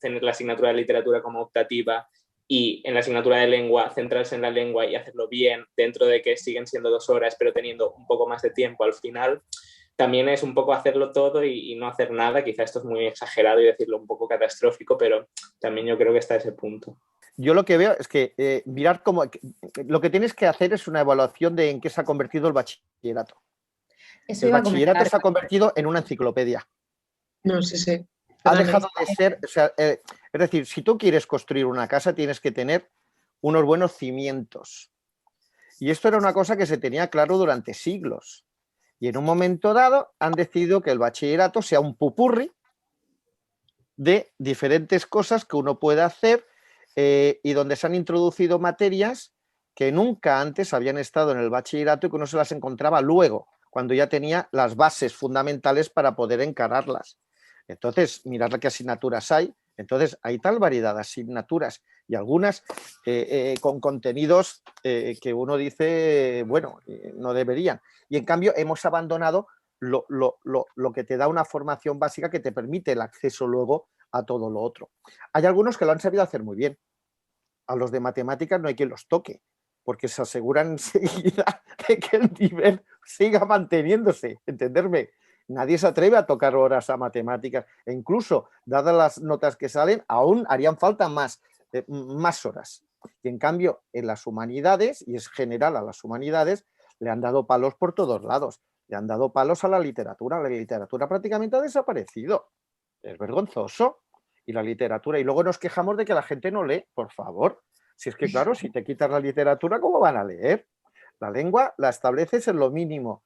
tener la asignatura de literatura como optativa y en la asignatura de lengua centrarse en la lengua y hacerlo bien dentro de que siguen siendo 2 horas pero teniendo un poco más de tiempo al final. También es un poco hacerlo todo y no hacer nada. Quizá esto es muy exagerado y decirlo un poco catastrófico, pero también yo creo que está ese punto. Yo lo que veo es que mirar cómo... Lo que tienes que hacer es una evaluación de en qué se ha convertido el bachillerato. Eso El iba a bachillerato comentar. se ha convertido en una enciclopedia. No, sí. Ha dejado de ser... O sea, es decir, si tú quieres construir una casa, tienes que tener unos buenos cimientos. Y esto era una cosa que se tenía claro durante siglos. Y en un momento dado han decidido que el bachillerato sea un pupurri de diferentes cosas que uno puede hacer y donde se han introducido materias que nunca antes habían estado en el bachillerato y que uno se las encontraba luego, cuando ya tenía las bases fundamentales para poder encararlas. Entonces, mirad qué asignaturas hay. Entonces, hay tal variedad de asignaturas y algunas con contenidos que uno dice, bueno, no deberían. Y en cambio, hemos abandonado lo que te da una formación básica que te permite el acceso luego a todo lo otro. Hay algunos que lo han sabido hacer muy bien. A los de matemáticas no hay quien los toque, porque se aseguran enseguida de que el nivel siga manteniéndose, ¿entenderme? Nadie se atreve a tocar horas a matemáticas e incluso, dadas las notas que salen, aún harían falta más horas. Y en cambio, en las humanidades, y es general a las humanidades, le han dado palos por todos lados. Le han dado palos a la literatura prácticamente ha desaparecido. Es vergonzoso. Y la literatura, y luego nos quejamos de que la gente no lee, por favor. Si es que claro, si te quitas la literatura, ¿cómo van a leer? La lengua la estableces en lo mínimo.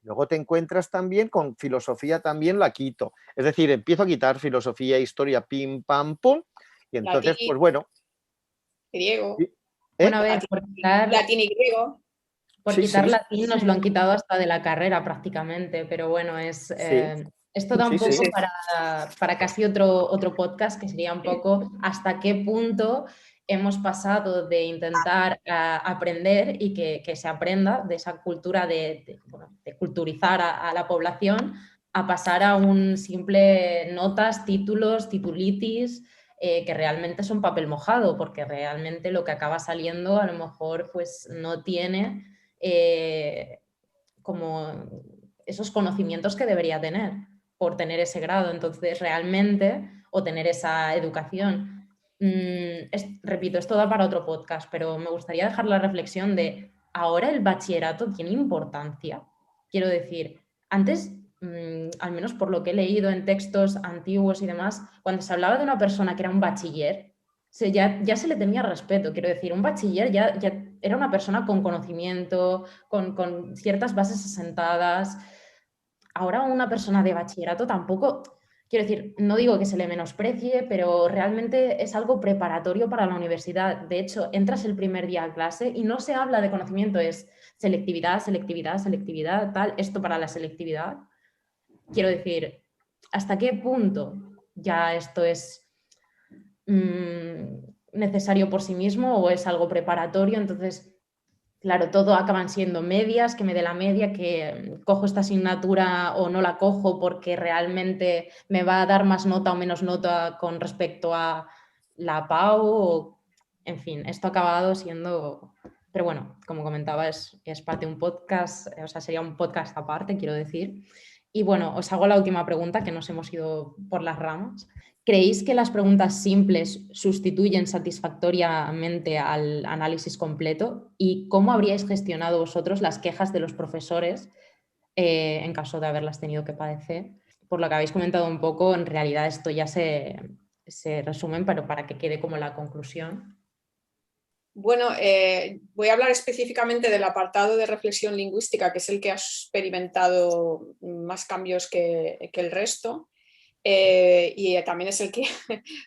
Luego te encuentras también con filosofía, también la quito. Es decir, empiezo a quitar filosofía, historia, pim, pam, pum, y entonces, Latín, pues bueno. griego. Bueno, a ver, Latín y griego. Por quitar latín nos lo han quitado hasta de la carrera prácticamente, pero bueno, esto da un poco para casi otro podcast, que sería un poco hasta qué punto hemos pasado de intentar aprender y que se aprenda de esa cultura de culturizar a la población, a pasar a un simple notas, títulos, titulitis, que realmente son papel mojado, porque realmente lo que acaba saliendo a lo mejor pues no tiene como esos conocimientos que debería tener por tener ese grado. Entonces, realmente, o tener esa educación. Repito, esto da para otro podcast, pero me gustaría dejar la reflexión de, ¿ahora el bachillerato tiene importancia? Quiero decir, antes, al menos por lo que he leído en textos antiguos y demás, cuando se hablaba de una persona que era un bachiller, ya se le tenía respeto. Quiero decir, un bachiller ya era una persona con conocimiento, con ciertas bases asentadas. Ahora una persona de bachillerato tampoco, quiero decir, no digo que se le menosprecie, pero realmente es algo preparatorio para la universidad. De hecho, entras el primer día a clase y no se habla de conocimiento, es selectividad, selectividad, selectividad, tal, esto para la selectividad. Quiero decir, ¿hasta qué punto ya esto es necesario por sí mismo o es algo preparatorio? Entonces, claro, todo acaban siendo medias, que me dé la media, que cojo esta asignatura o no la cojo porque realmente me va a dar más nota o menos nota con respecto a la PAU. En fin, esto ha acabado siendo... Pero bueno, como comentaba, es parte de un podcast, o sea, sería un podcast aparte, quiero decir. Y bueno, os hago la última pregunta, que nos hemos ido por las ramas. ¿Creéis que las preguntas simples sustituyen satisfactoriamente al análisis completo? ¿Y cómo habríais gestionado vosotros las quejas de los profesores en caso de haberlas tenido que padecer? Por lo que habéis comentado un poco, en realidad esto ya se resumen, pero para que quede como la conclusión. Bueno, voy a hablar específicamente del apartado de reflexión lingüística, que es el que ha experimentado más cambios que el resto. Y también es el que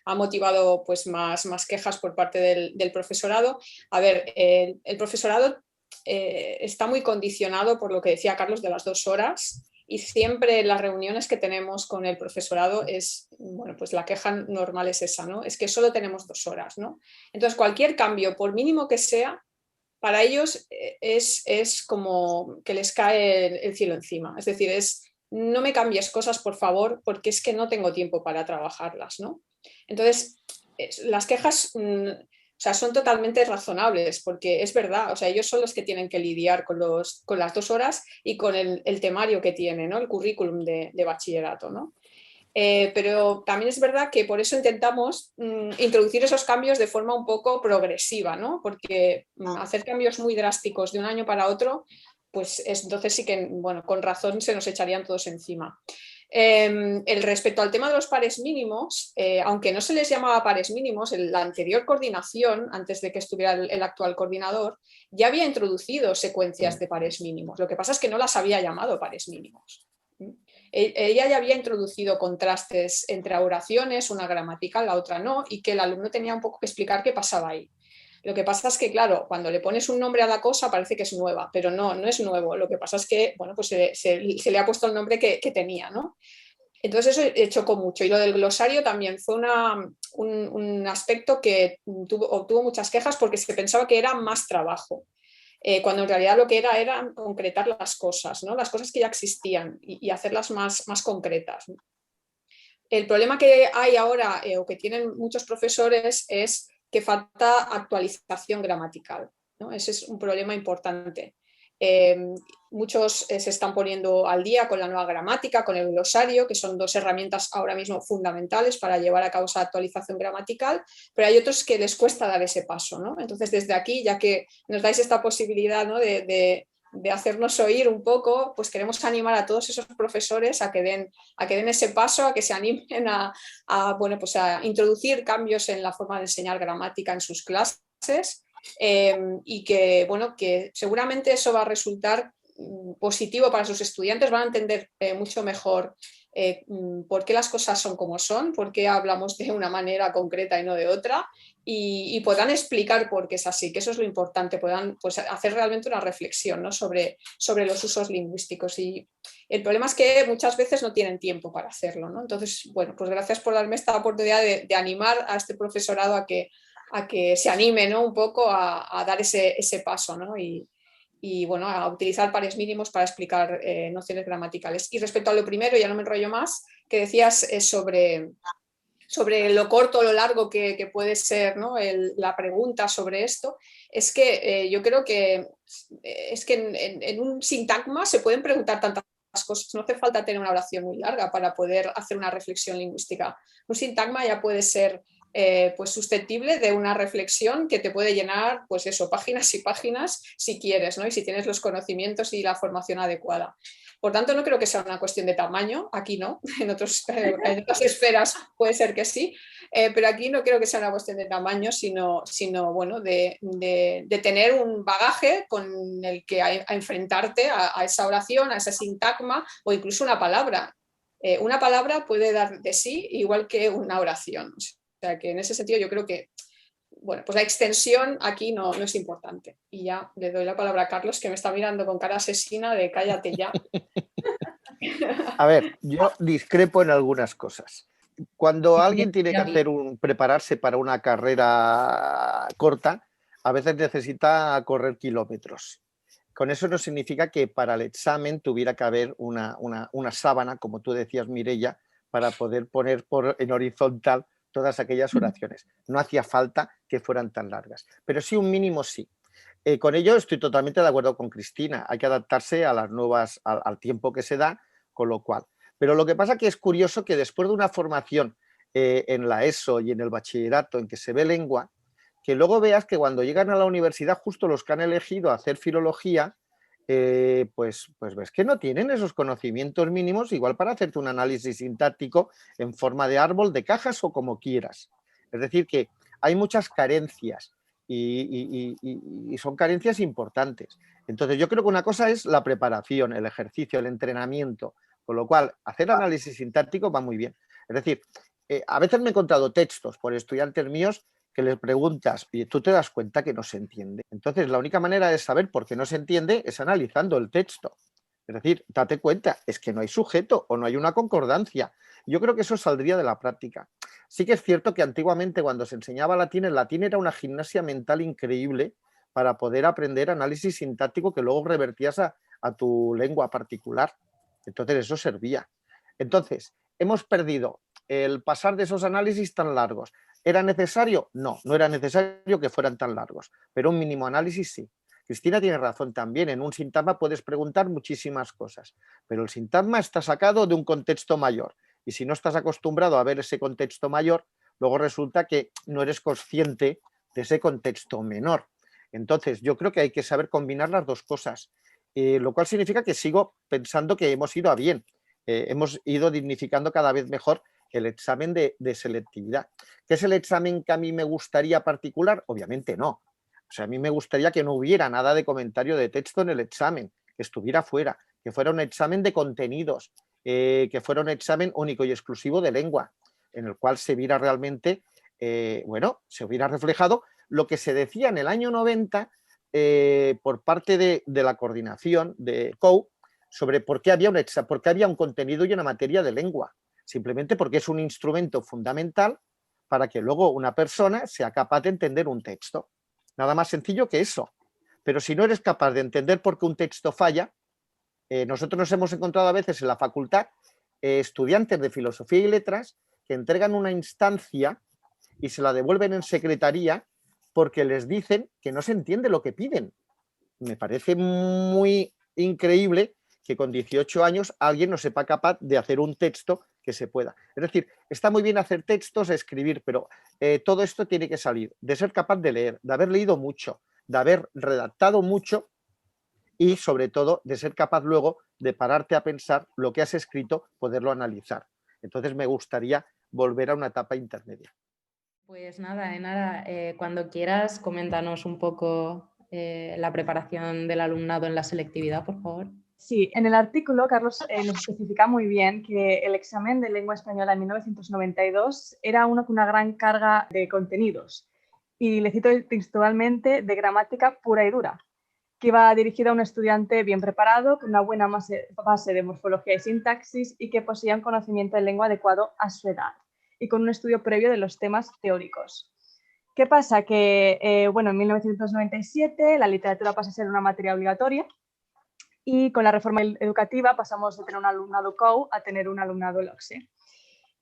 ha motivado pues, más quejas por parte del profesorado. A ver, el profesorado está muy condicionado por lo que decía Carlos de las 2 horas, y siempre las reuniones que tenemos con el profesorado bueno, pues la queja normal es esa, ¿no? Es que solo tenemos 2 horas, ¿no? Entonces, cualquier cambio, por mínimo que sea, para ellos es como que les cae el cielo encima. Es decir, es no me cambies cosas, por favor, porque es que no tengo tiempo para trabajarlas, ¿no? Entonces, las quejas o sea, son totalmente razonables, porque es verdad, o sea, ellos son los que tienen que lidiar con las 2 horas y con el temario que tiene, ¿no? El currículum de bachillerato, ¿no? Pero también es verdad que por eso intentamos introducir esos cambios de forma un poco progresiva, ¿no? Porque hacer cambios muy drásticos de un año para otro, pues entonces sí que, bueno, con razón se nos echarían todos encima. Respecto al tema de los pares mínimos, aunque no se les llamaba pares mínimos, la anterior coordinación, antes de que estuviera el actual coordinador, ya había introducido secuencias de pares mínimos. Lo que pasa es que no las había llamado pares mínimos. Ella ya había introducido contrastes entre oraciones, una gramatical, la otra no, y que el alumno tenía un poco que explicar qué pasaba ahí. Lo que pasa es que, claro, cuando le pones un nombre a la cosa parece que es nueva, pero no es nuevo. Lo que pasa es que, bueno, pues se le ha puesto el nombre que tenía, ¿no? Entonces eso chocó mucho. Y lo del glosario también fue un aspecto que obtuvo muchas quejas porque se pensaba que era más trabajo. Cuando en realidad lo que era concretar las cosas, ¿no? Las cosas que ya existían y hacerlas más concretas. El problema que hay ahora o que tienen muchos profesores es que falta actualización gramatical, ¿no? Ese es un problema importante. Muchos se están poniendo al día con la nueva gramática, con el glosario, que son 2 herramientas ahora mismo fundamentales para llevar a cabo esa actualización gramatical, pero hay otros que les cuesta dar ese paso, ¿no? Entonces, desde aquí, ya que nos dais esta posibilidad, ¿no? de hacernos oír un poco, pues queremos animar a todos esos profesores a que den ese paso, a que se animen bueno, pues a introducir cambios en la forma de enseñar gramática en sus clases. Y que, bueno, que seguramente eso va a resultar positivo para sus estudiantes, van a entender mucho mejor por qué las cosas son como son, por qué hablamos de una manera concreta y no de otra, y podrán explicar por qué es así, que eso es lo importante, puedan pues, hacer realmente una reflexión, ¿no? sobre los usos lingüísticos. Y el problema es que muchas veces no tienen tiempo para hacerlo, ¿no? Entonces, bueno, pues gracias por darme esta oportunidad de animar a este profesorado a que se anime, ¿no? Un poco a dar ese paso, ¿no? Y bueno, a utilizar pares mínimos para explicar nociones gramaticales. Y respecto a lo primero, ya no me enrollo más, que decías sobre lo corto o lo largo que puede ser, ¿no? La pregunta sobre esto, es que yo creo que es que en un sintagma se pueden preguntar tantas cosas, no hace falta tener una oración muy larga para poder hacer una reflexión lingüística. Un sintagma ya puede ser pues susceptible de una reflexión que te puede llenar, pues eso, páginas y páginas si quieres, ¿no? Y si tienes los conocimientos y la formación adecuada. Por tanto, no creo que sea una cuestión de tamaño, aquí no, en otras esferas puede ser que sí, pero aquí no creo que sea una cuestión de tamaño, sino bueno, de tener un bagaje con el que a enfrentarte a esa oración, a ese sintagma o incluso una palabra. Una palabra puede dar de sí igual que una oración. O sea que en ese sentido yo creo que, bueno, pues la extensión aquí no es importante. Y ya le doy la palabra a Carlos, que me está mirando con cara asesina de cállate ya. A ver, yo discrepo en algunas cosas. Cuando alguien tiene que prepararse para una carrera corta, a veces necesita correr kilómetros. Con eso no significa que para el examen tuviera que haber una sábana, como tú decías, Mireia, para poder poner en horizontal todas aquellas oraciones. No hacía falta que fueran tan largas, pero sí un mínimo sí. Con ello estoy totalmente de acuerdo con Cristina. Hay que adaptarse a las nuevas, al tiempo que se da, con lo cual. Pero lo que pasa que es curioso que después de una formación en la ESO y en el bachillerato en que se ve lengua, que luego veas que cuando llegan a la universidad justo los que han elegido hacer filología, pues ves que no tienen esos conocimientos mínimos igual para hacerte un análisis sintáctico en forma de árbol, de cajas o como quieras. Es decir, que hay muchas carencias y son carencias importantes. Entonces yo creo que una cosa es la preparación, el ejercicio, el entrenamiento, con lo cual hacer análisis sintáctico va muy bien. Es decir, a veces me he encontrado textos por estudiantes míos que les preguntas y tú te das cuenta que no se entiende. Entonces, la única manera de saber por qué no se entiende es analizando el texto. Es decir, date cuenta, es que no hay sujeto o no hay una concordancia. Yo creo que eso saldría de la práctica. Sí que es cierto que antiguamente cuando se enseñaba latín, el latín era una gimnasia mental increíble para poder aprender análisis sintáctico que luego revertías a tu lengua particular. Entonces eso servía. Entonces, hemos perdido el pasar de esos análisis tan largos. ¿Era necesario? No, no era necesario que fueran tan largos, pero un mínimo análisis sí. Cristina tiene razón también, en un sintagma puedes preguntar muchísimas cosas, pero el sintagma está sacado de un contexto mayor y si no estás acostumbrado a ver ese contexto mayor, luego resulta que no eres consciente de ese contexto menor. Entonces, yo creo que hay que saber combinar las dos cosas, lo cual significa que sigo pensando que hemos ido a bien, hemos ido dignificando cada vez mejor el examen de selectividad. ¿Qué es el examen que a mí me gustaría particular? Obviamente no. O sea, a mí me gustaría que no hubiera nada de comentario de texto en el examen, que estuviera fuera, que fuera un examen de contenidos, que fuera un examen único y exclusivo de lengua, en el cual se viera realmente, se hubiera reflejado lo que se decía en el año 90 por parte de la coordinación de COU sobre por qué había un contenido y una materia de lengua. Simplemente porque es un instrumento fundamental para que luego una persona sea capaz de entender un texto. Nada más sencillo que eso. Pero si no eres capaz de entender por qué un texto falla, nosotros nos hemos encontrado a veces en la facultad estudiantes de filosofía y letras que entregan una instancia y se la devuelven en secretaría porque les dicen que no se entiende lo que piden. Me parece muy increíble que con 18 años alguien no sepa capaz de hacer un texto que se pueda. Es decir, está muy bien hacer textos, escribir, pero todo esto tiene que salir de ser capaz de leer, de haber leído mucho, de haber redactado mucho y sobre todo de ser capaz luego de pararte a pensar lo que has escrito, poderlo analizar. Entonces me gustaría volver a una etapa intermedia. Pues nada, Enara, cuando quieras, coméntanos un poco la preparación del alumnado en la selectividad, por favor. Sí, en el artículo Carlos nos especifica muy bien que el examen de lengua española en 1992 era uno con una gran carga de contenidos y le cito textualmente de gramática pura y dura, que iba dirigido a un estudiante bien preparado, con una buena base de morfología y sintaxis y que poseía un conocimiento de lengua adecuado a su edad y con un estudio previo de los temas teóricos. ¿Qué pasa? Que en 1997 la literatura pasa a ser una materia obligatoria y con la reforma educativa pasamos de tener un alumnado COU a tener un alumnado LOCSE.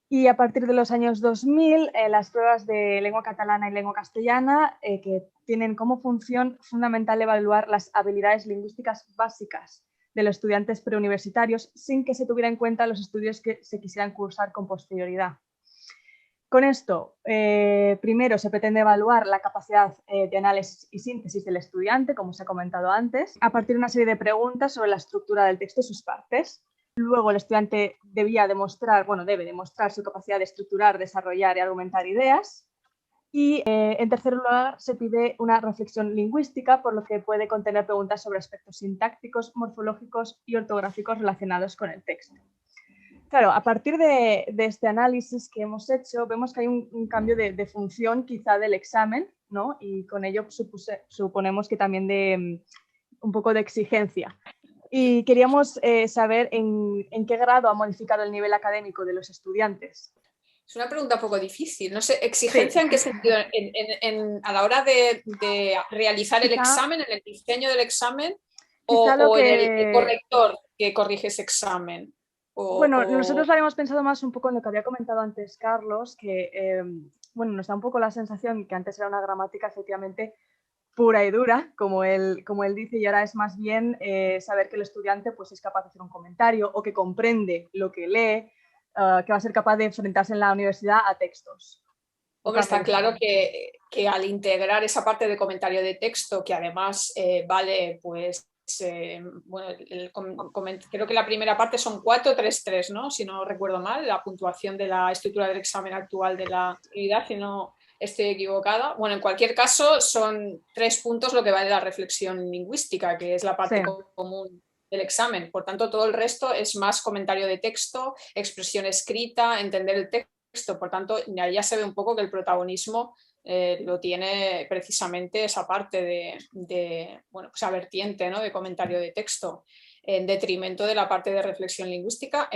Y a partir de los años 2000, las pruebas de lengua catalana y lengua castellana, que tienen como función fundamental evaluar las habilidades lingüísticas básicas de los estudiantes preuniversitarios sin que se tuviera en cuenta los estudios que se quisieran cursar con posterioridad. Con esto, primero se pretende evaluar la capacidad de análisis y síntesis del estudiante, como se ha comentado antes, a partir de una serie de preguntas sobre la estructura del texto y sus partes. Luego el estudiante debe demostrar su capacidad de estructurar, desarrollar y argumentar ideas. Y en tercer lugar se pide una reflexión lingüística, por lo que puede contener preguntas sobre aspectos sintácticos, morfológicos y ortográficos relacionados con el texto. Claro, a partir de este análisis que hemos hecho, vemos que hay un cambio de función quizá del examen, ¿no? Y con ello suponemos que también de un poco de exigencia. Y queríamos saber en qué grado ha modificado el nivel académico de los estudiantes. Es una pregunta un poco difícil. No sé, ¿exigencia en qué sentido? ¿A la hora de realizar el examen, en el diseño del examen o en el corrector que corrige ese examen? Nosotros lo habíamos pensado más un poco en lo que había comentado antes Carlos, que nos da un poco la sensación que antes era una gramática efectivamente pura y dura, como él dice, y ahora es más bien saber que el estudiante pues, es capaz de hacer un comentario o que comprende lo que lee, que va a ser capaz de enfrentarse en la universidad a textos. Hombre, está claro que al integrar esa parte de comentario de texto, que además vale, pues, creo que la primera parte son 4-3-3, ¿no? Si no recuerdo mal, la puntuación de la estructura del examen actual de la actividad, si no estoy equivocada. Bueno, en cualquier caso, son 3 puntos lo que vale la reflexión lingüística, que es la parte común del examen. Por tanto, todo el resto es más comentario de texto, expresión escrita, entender el texto. Por tanto, ya se ve un poco que el protagonismo lo tiene precisamente esa parte esa vertiente, ¿no? De comentario de texto, en detrimento de la parte de reflexión lingüística,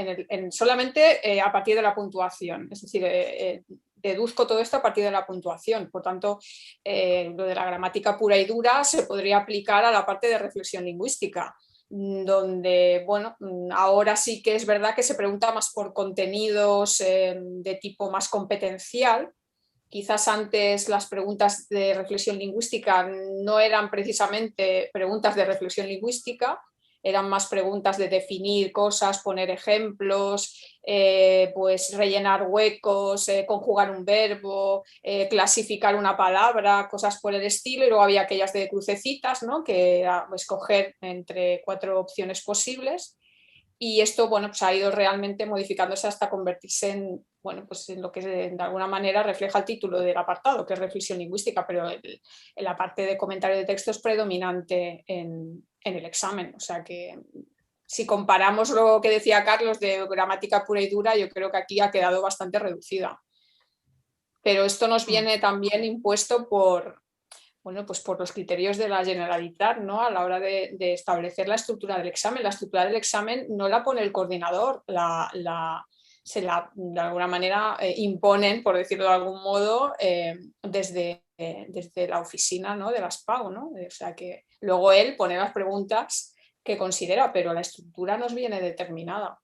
solamente a partir de la puntuación. Es decir, deduzco todo esto a partir de la puntuación. Por tanto, lo de la gramática pura y dura se podría aplicar a la parte de reflexión lingüística. donde, bueno, ahora sí que es verdad que se pregunta más por contenidos de tipo más competencial. Quizás antes las preguntas de reflexión lingüística no eran precisamente preguntas de reflexión lingüística, eran más preguntas de definir cosas, poner ejemplos, pues rellenar huecos, conjugar un verbo, clasificar una palabra, cosas por el estilo, y luego había aquellas de crucecitas, ¿no? Que era escoger entre 4 opciones posibles. Y esto, bueno, pues ha ido realmente modificándose hasta convertirse en, bueno, pues en lo que de alguna manera refleja el título del apartado, que es reflexión lingüística, pero en la parte de comentario de texto es predominante en el examen. O sea que si comparamos lo que decía Carlos de gramática pura y dura, yo creo que aquí ha quedado bastante reducida. Pero esto nos viene también impuesto por, bueno, pues por los criterios de la Generalitat, ¿no? A la hora de establecer la estructura del examen. La estructura del examen no la pone el coordinador, se la de alguna manera imponen, por decirlo de algún modo, desde la oficina, ¿no? De las PAU, ¿no? O sea que luego él pone las preguntas que considera, pero la estructura nos viene determinada.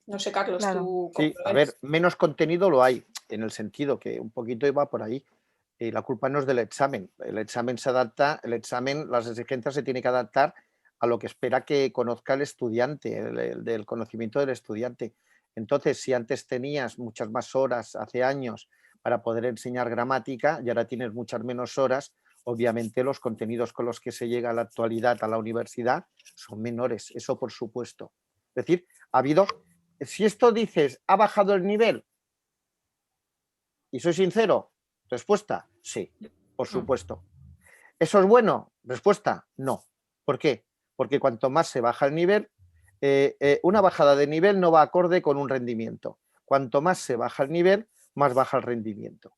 No sé, Carlos, Claro. tú... Sí, a ver, menos contenido lo hay, en el sentido que un poquito iba por ahí. Y la culpa no es del examen. El examen se adapta, las exigencias se tienen que adaptar a lo que espera que conozca el estudiante, del conocimiento del estudiante. Entonces, si antes tenías muchas más horas hace años para poder enseñar gramática y ahora tienes muchas menos horas, obviamente los contenidos con los que se llega a la actualidad a la universidad son menores, eso por supuesto. Es decir, ha habido, si esto dices, ¿ha bajado el nivel? Y soy sincero, respuesta, sí, por supuesto. ¿Eso es bueno? Respuesta, no. ¿Por qué? Porque cuanto más se baja el nivel, una bajada de nivel no va acorde con un rendimiento. Cuanto más se baja el nivel, más baja el rendimiento.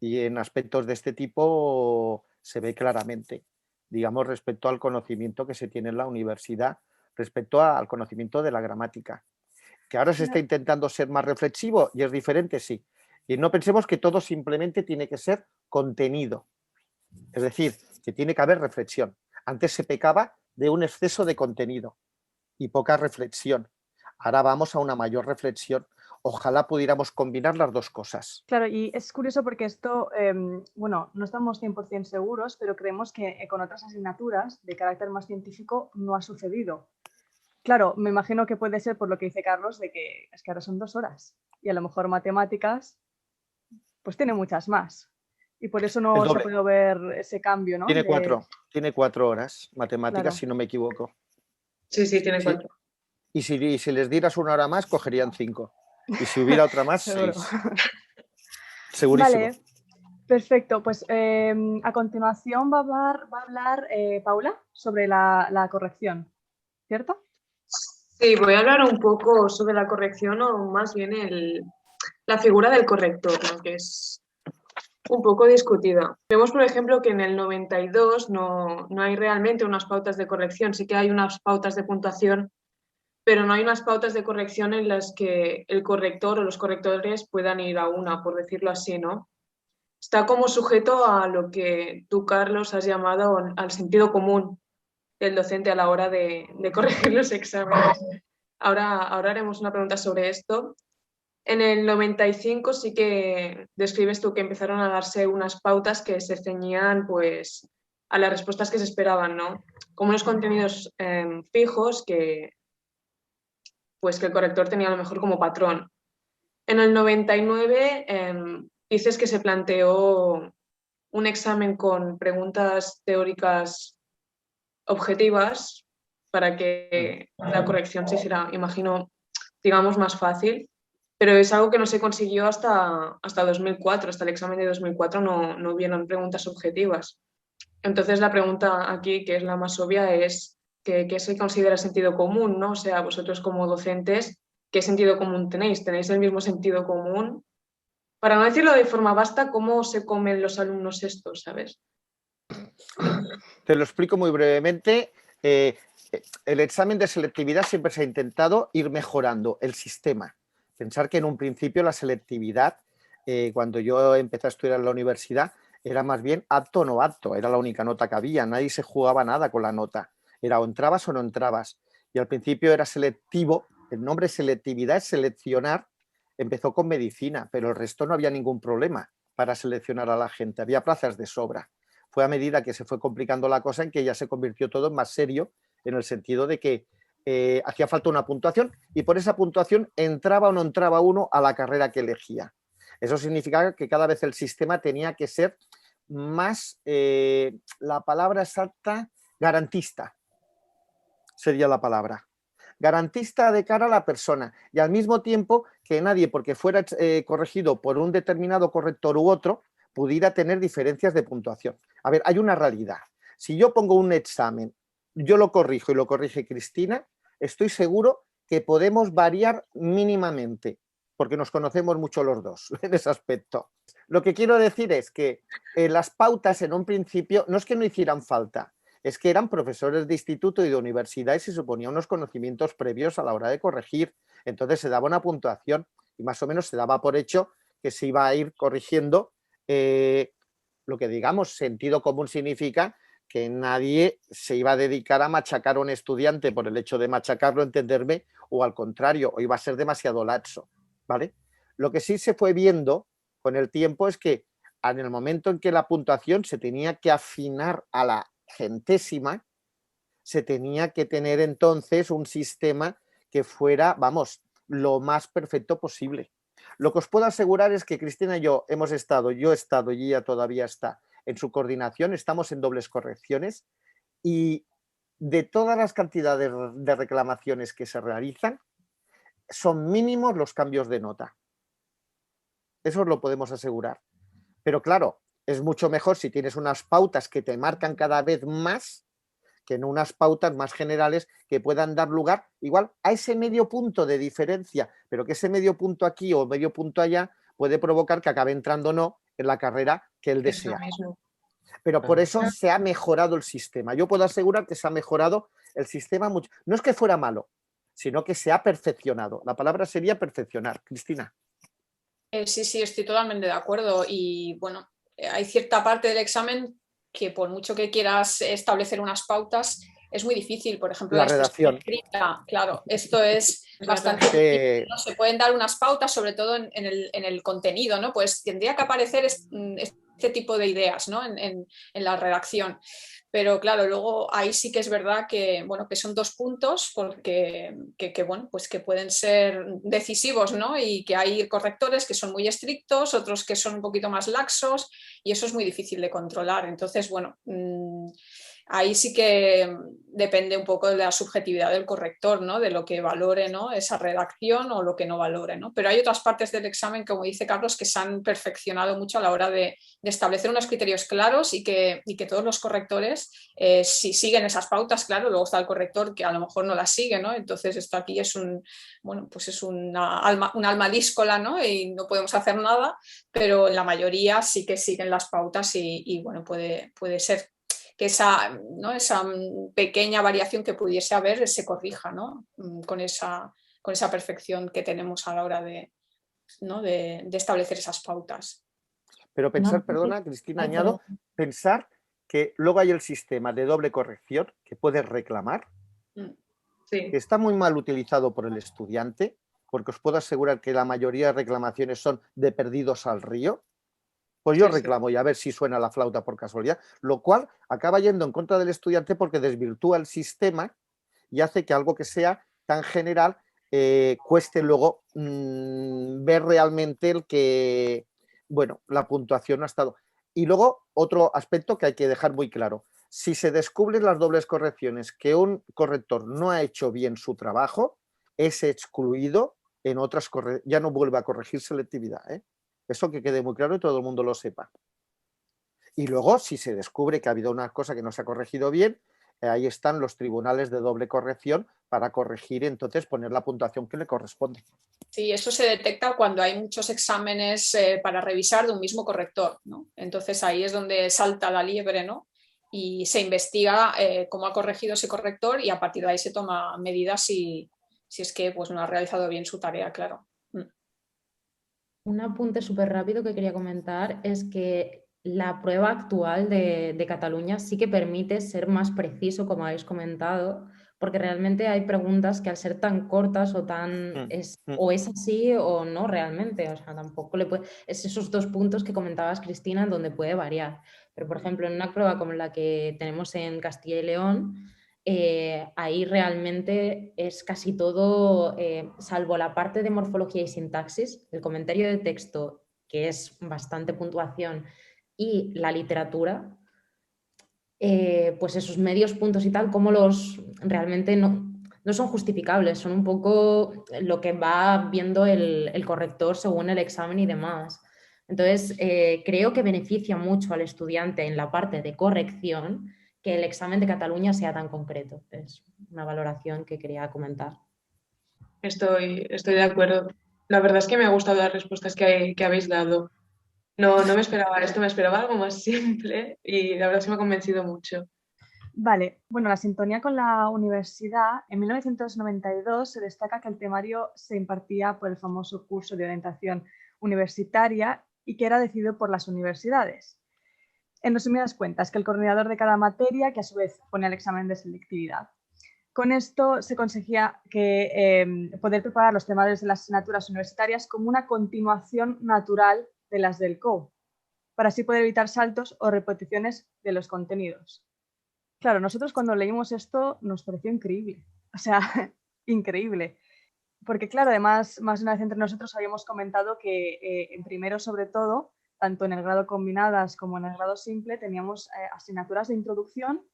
Y en aspectos de este tipo se ve claramente, digamos, respecto al conocimiento que se tiene en la universidad, respecto al conocimiento de la gramática. Que ahora se está intentando ser más reflexivo y es diferente, sí. Y no pensemos que todo simplemente tiene que ser contenido. Es decir, que tiene que haber reflexión. Antes se pecaba de un exceso de contenido y poca reflexión. Ahora vamos a una mayor reflexión. Ojalá pudiéramos combinar las dos cosas. Claro, y es curioso porque esto, bueno, no estamos 100% seguros, pero creemos que con otras asignaturas de carácter más científico no ha sucedido. Claro, me imagino que puede ser por lo que dice Carlos, de que es que ahora son 2 horas y a lo mejor matemáticas pues tiene muchas más. Y por eso no se ha podido ver ese cambio, ¿no? Tiene 4 horas matemáticas, claro. Si no me equivoco. Sí, tiene 4. Y si les dieras 1 hora más, cogerían 5. Y si hubiera otra más, 6. Segurísimo. Vale, perfecto. Pues a continuación va a hablar Paula sobre la corrección, ¿cierto? Sí, voy a hablar un poco sobre la corrección o más bien la figura del corrector, ¿no? Que es un poco discutida. Vemos, por ejemplo, que en el 92 no hay realmente unas pautas de corrección. Sí que hay unas pautas de puntuación, pero no hay unas pautas de corrección en las que el corrector o los correctores puedan ir a una, por decirlo así, ¿no? Está como sujeto a lo que tú, Carlos, has llamado al sentido común del docente a la hora de corregir los exámenes. Ahora haremos una pregunta sobre esto. En el 95 sí que describes tú que empezaron a darse unas pautas que se ceñían pues, a las respuestas que se esperaban, ¿no? Como unos contenidos fijos que el corrector tenía a lo mejor como patrón. En el 99 dices que se planteó un examen con preguntas teóricas objetivas para que la corrección se hiciera, imagino, digamos, más fácil, pero es algo que no se consiguió hasta 2004, hasta el examen de 2004 no hubieron preguntas objetivas. Entonces la pregunta aquí, que es la más obvia, es ¿qué se considera sentido común, ¿no? O sea, vosotros como docentes, ¿qué sentido común tenéis? ¿Tenéis el mismo sentido común? Para no decirlo de forma vasta, ¿cómo se comen los alumnos esto, sabes? Te lo explico muy brevemente. El examen de selectividad siempre se ha intentado ir mejorando el sistema. Pensar que en un principio la selectividad, cuando yo empecé a estudiar en la universidad, era más bien apto o no apto, era la única nota que había, nadie se jugaba nada con la nota. Era o entrabas o no entrabas. Y al principio era selectivo, el nombre selectividad es seleccionar, empezó con medicina, pero el resto no había ningún problema para seleccionar a la gente, había plazas de sobra. Fue a medida que se fue complicando la cosa en que ya se convirtió todo en más serio, en el sentido de que hacía falta una puntuación y por esa puntuación entraba o no entraba uno a la carrera que elegía. Eso significaba que cada vez el sistema tenía que ser más, la palabra exacta, garantista, sería la palabra. Garantista de cara a la persona y al mismo tiempo que nadie, porque fuera corregido por un determinado corrector u otro, pudiera tener diferencias de puntuación. A ver, hay una realidad. Si yo pongo un examen, yo lo corrijo y lo corrige Cristina, estoy seguro que podemos variar mínimamente, porque nos conocemos mucho los dos en ese aspecto. Lo que quiero decir es que las pautas en un principio no es que no hicieran falta, es que eran profesores de instituto y de universidad y se suponía unos conocimientos previos a la hora de corregir. Entonces se daba una puntuación y más o menos se daba por hecho que se iba a ir corrigiendo lo que digamos sentido común significa que nadie se iba a dedicar a machacar a un estudiante por el hecho de machacarlo, entenderme, o al contrario, o iba a ser demasiado laxo, ¿vale? Lo que sí se fue viendo con el tiempo es que en el momento en que la puntuación se tenía que afinar a la centésima, se tenía que tener entonces un sistema que fuera, vamos, lo más perfecto posible. Lo que os puedo asegurar es que Cristina y yo hemos estado, yo he estado y ella todavía está en su coordinación, estamos en dobles correcciones y de todas las cantidades de reclamaciones que se realizan, son mínimos los cambios de nota. Eso lo podemos asegurar. Pero claro, es mucho mejor si tienes unas pautas que te marcan cada vez más que en unas pautas más generales que puedan dar lugar igual a ese medio punto de diferencia, pero que ese medio punto aquí o medio punto allá puede provocar que acabe entrando o no en la carrera que él desea. Pero por eso se ha mejorado el sistema. Yo puedo asegurar que se ha mejorado el sistema mucho. No es que fuera malo, sino que se ha perfeccionado. La palabra sería perfeccionar. Cristina. Sí, sí, estoy totalmente de acuerdo. Y bueno, hay cierta parte del examen que por mucho que quieras establecer unas pautas, es muy difícil. Por ejemplo, la expresión redacción. escrita, claro, esto es bastante difícil, ¿no? Se pueden dar unas pautas, sobre todo en el contenido, ¿no? Pues tendría que aparecer este tipo de ideas, ¿no? En la redacción. Pero claro, luego ahí sí que es verdad que, bueno, que son dos puntos porque bueno, pues que pueden ser decisivos, ¿no? Y que hay correctores que son muy estrictos, otros que son un poquito más laxos y eso es muy difícil de controlar. Entonces, bueno, ahí sí que depende un poco de la subjetividad del corrector, ¿no? De lo que valore, ¿no? Esa redacción o lo que no valore, ¿no? Pero hay otras partes del examen, como dice Carlos, que se han perfeccionado mucho a la hora de establecer unos criterios claros y que todos los correctores, si siguen esas pautas, claro, luego está el corrector que a lo mejor no las sigue, ¿no? Entonces esto aquí es bueno, pues es un alma díscola, ¿no? Y no podemos hacer nada, pero la mayoría sí que siguen las pautas y bueno, puede ser que esa pequeña variación que pudiese haber se corrija, ¿no? Con esa perfección que tenemos a la hora de establecer esas pautas. Pero pensar, perdona, Cristina, añado, pensar que luego hay el sistema de doble corrección que puedes reclamar, sí, que está muy mal utilizado por el estudiante, porque os puedo asegurar que la mayoría de reclamaciones son de perdidos al río. Pues yo reclamo y a ver si suena la flauta por casualidad, lo cual acaba yendo en contra del estudiante porque desvirtúa el sistema y hace que algo que sea tan general cueste luego ver realmente el que, bueno, la puntuación no ha estado. Y luego otro aspecto que hay que dejar muy claro, si se descubren las dobles correcciones que un corrector no ha hecho bien su trabajo, es excluido en otras correcciones, ya no vuelve a corregir selectividad, ¿eh? Eso que quede muy claro y todo el mundo lo sepa. Y luego, si se descubre que ha habido una cosa que no se ha corregido bien, ahí están los tribunales de doble corrección para corregir y entonces poner la puntuación que le corresponde. Sí, eso se detecta cuando hay muchos exámenes para revisar de un mismo corrector, ¿no? Entonces ahí es donde salta la liebre, ¿no? Y se investiga cómo ha corregido ese corrector y a partir de ahí se toma medidas si es que pues, no ha realizado bien su tarea, claro. Un apunte súper rápido que quería comentar es que la prueba actual de Cataluña sí que permite ser más preciso, como habéis comentado, porque realmente hay preguntas que al ser tan cortas o tan o es así o no realmente, o sea, tampoco le puede, es esos dos puntos que comentabas, Cristina, en donde puede variar. Pero, por ejemplo, en una prueba como la que tenemos en Castilla y León, ahí realmente es casi todo, salvo la parte de morfología y sintaxis, el comentario de texto, que es bastante puntuación, y la literatura, pues esos medios puntos y tal, como los realmente no son justificables, son un poco lo que va viendo el corrector según el examen y demás. Entonces, creo que beneficia mucho al estudiante en la parte de corrección que el examen de Cataluña sea tan concreto. Es una valoración que quería comentar. Estoy de acuerdo. La verdad es que me ha gustado las respuestas que habéis dado. No me esperaba esto, me esperaba algo más simple y la verdad es que me ha convencido mucho. Vale, bueno, la sintonía con la universidad. En 1992 se destaca que el temario se impartía por el famoso curso de orientación universitaria y que era decidido por las universidades. En resumidas cuentas, que el coordinador de cada materia, que a su vez pone el examen de selectividad. Con esto se conseguía poder preparar los temarios de las asignaturas universitarias como una continuación natural de las del COU, para así poder evitar saltos o repeticiones de los contenidos. Claro, nosotros cuando leímos esto nos pareció increíble, o sea, increíble. Porque claro, además, más de una vez entre nosotros habíamos comentado que en primero, sobre todo, tanto en el grado combinadas como en el grado simple, teníamos asignaturas de introducción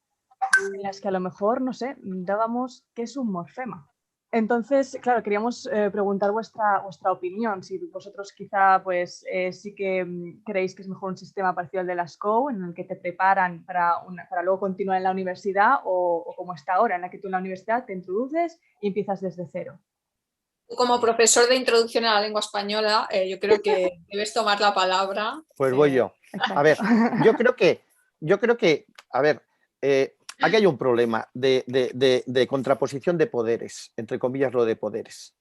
en las que a lo mejor, no sé, dábamos qué es un morfema. Entonces, claro, queríamos preguntar vuestra opinión, si vosotros quizá pues sí que creéis que es mejor un sistema parecido al de la SCOU, en el que te preparan para luego continuar en la universidad, o como está ahora, en la que tú en la universidad te introduces y empiezas desde cero. Como profesor de introducción a la lengua española, yo creo que debes tomar la palabra. Pues voy yo. A ver, yo creo que, a ver, aquí hay un problema de contraposición de poderes, entre comillas lo de poderes.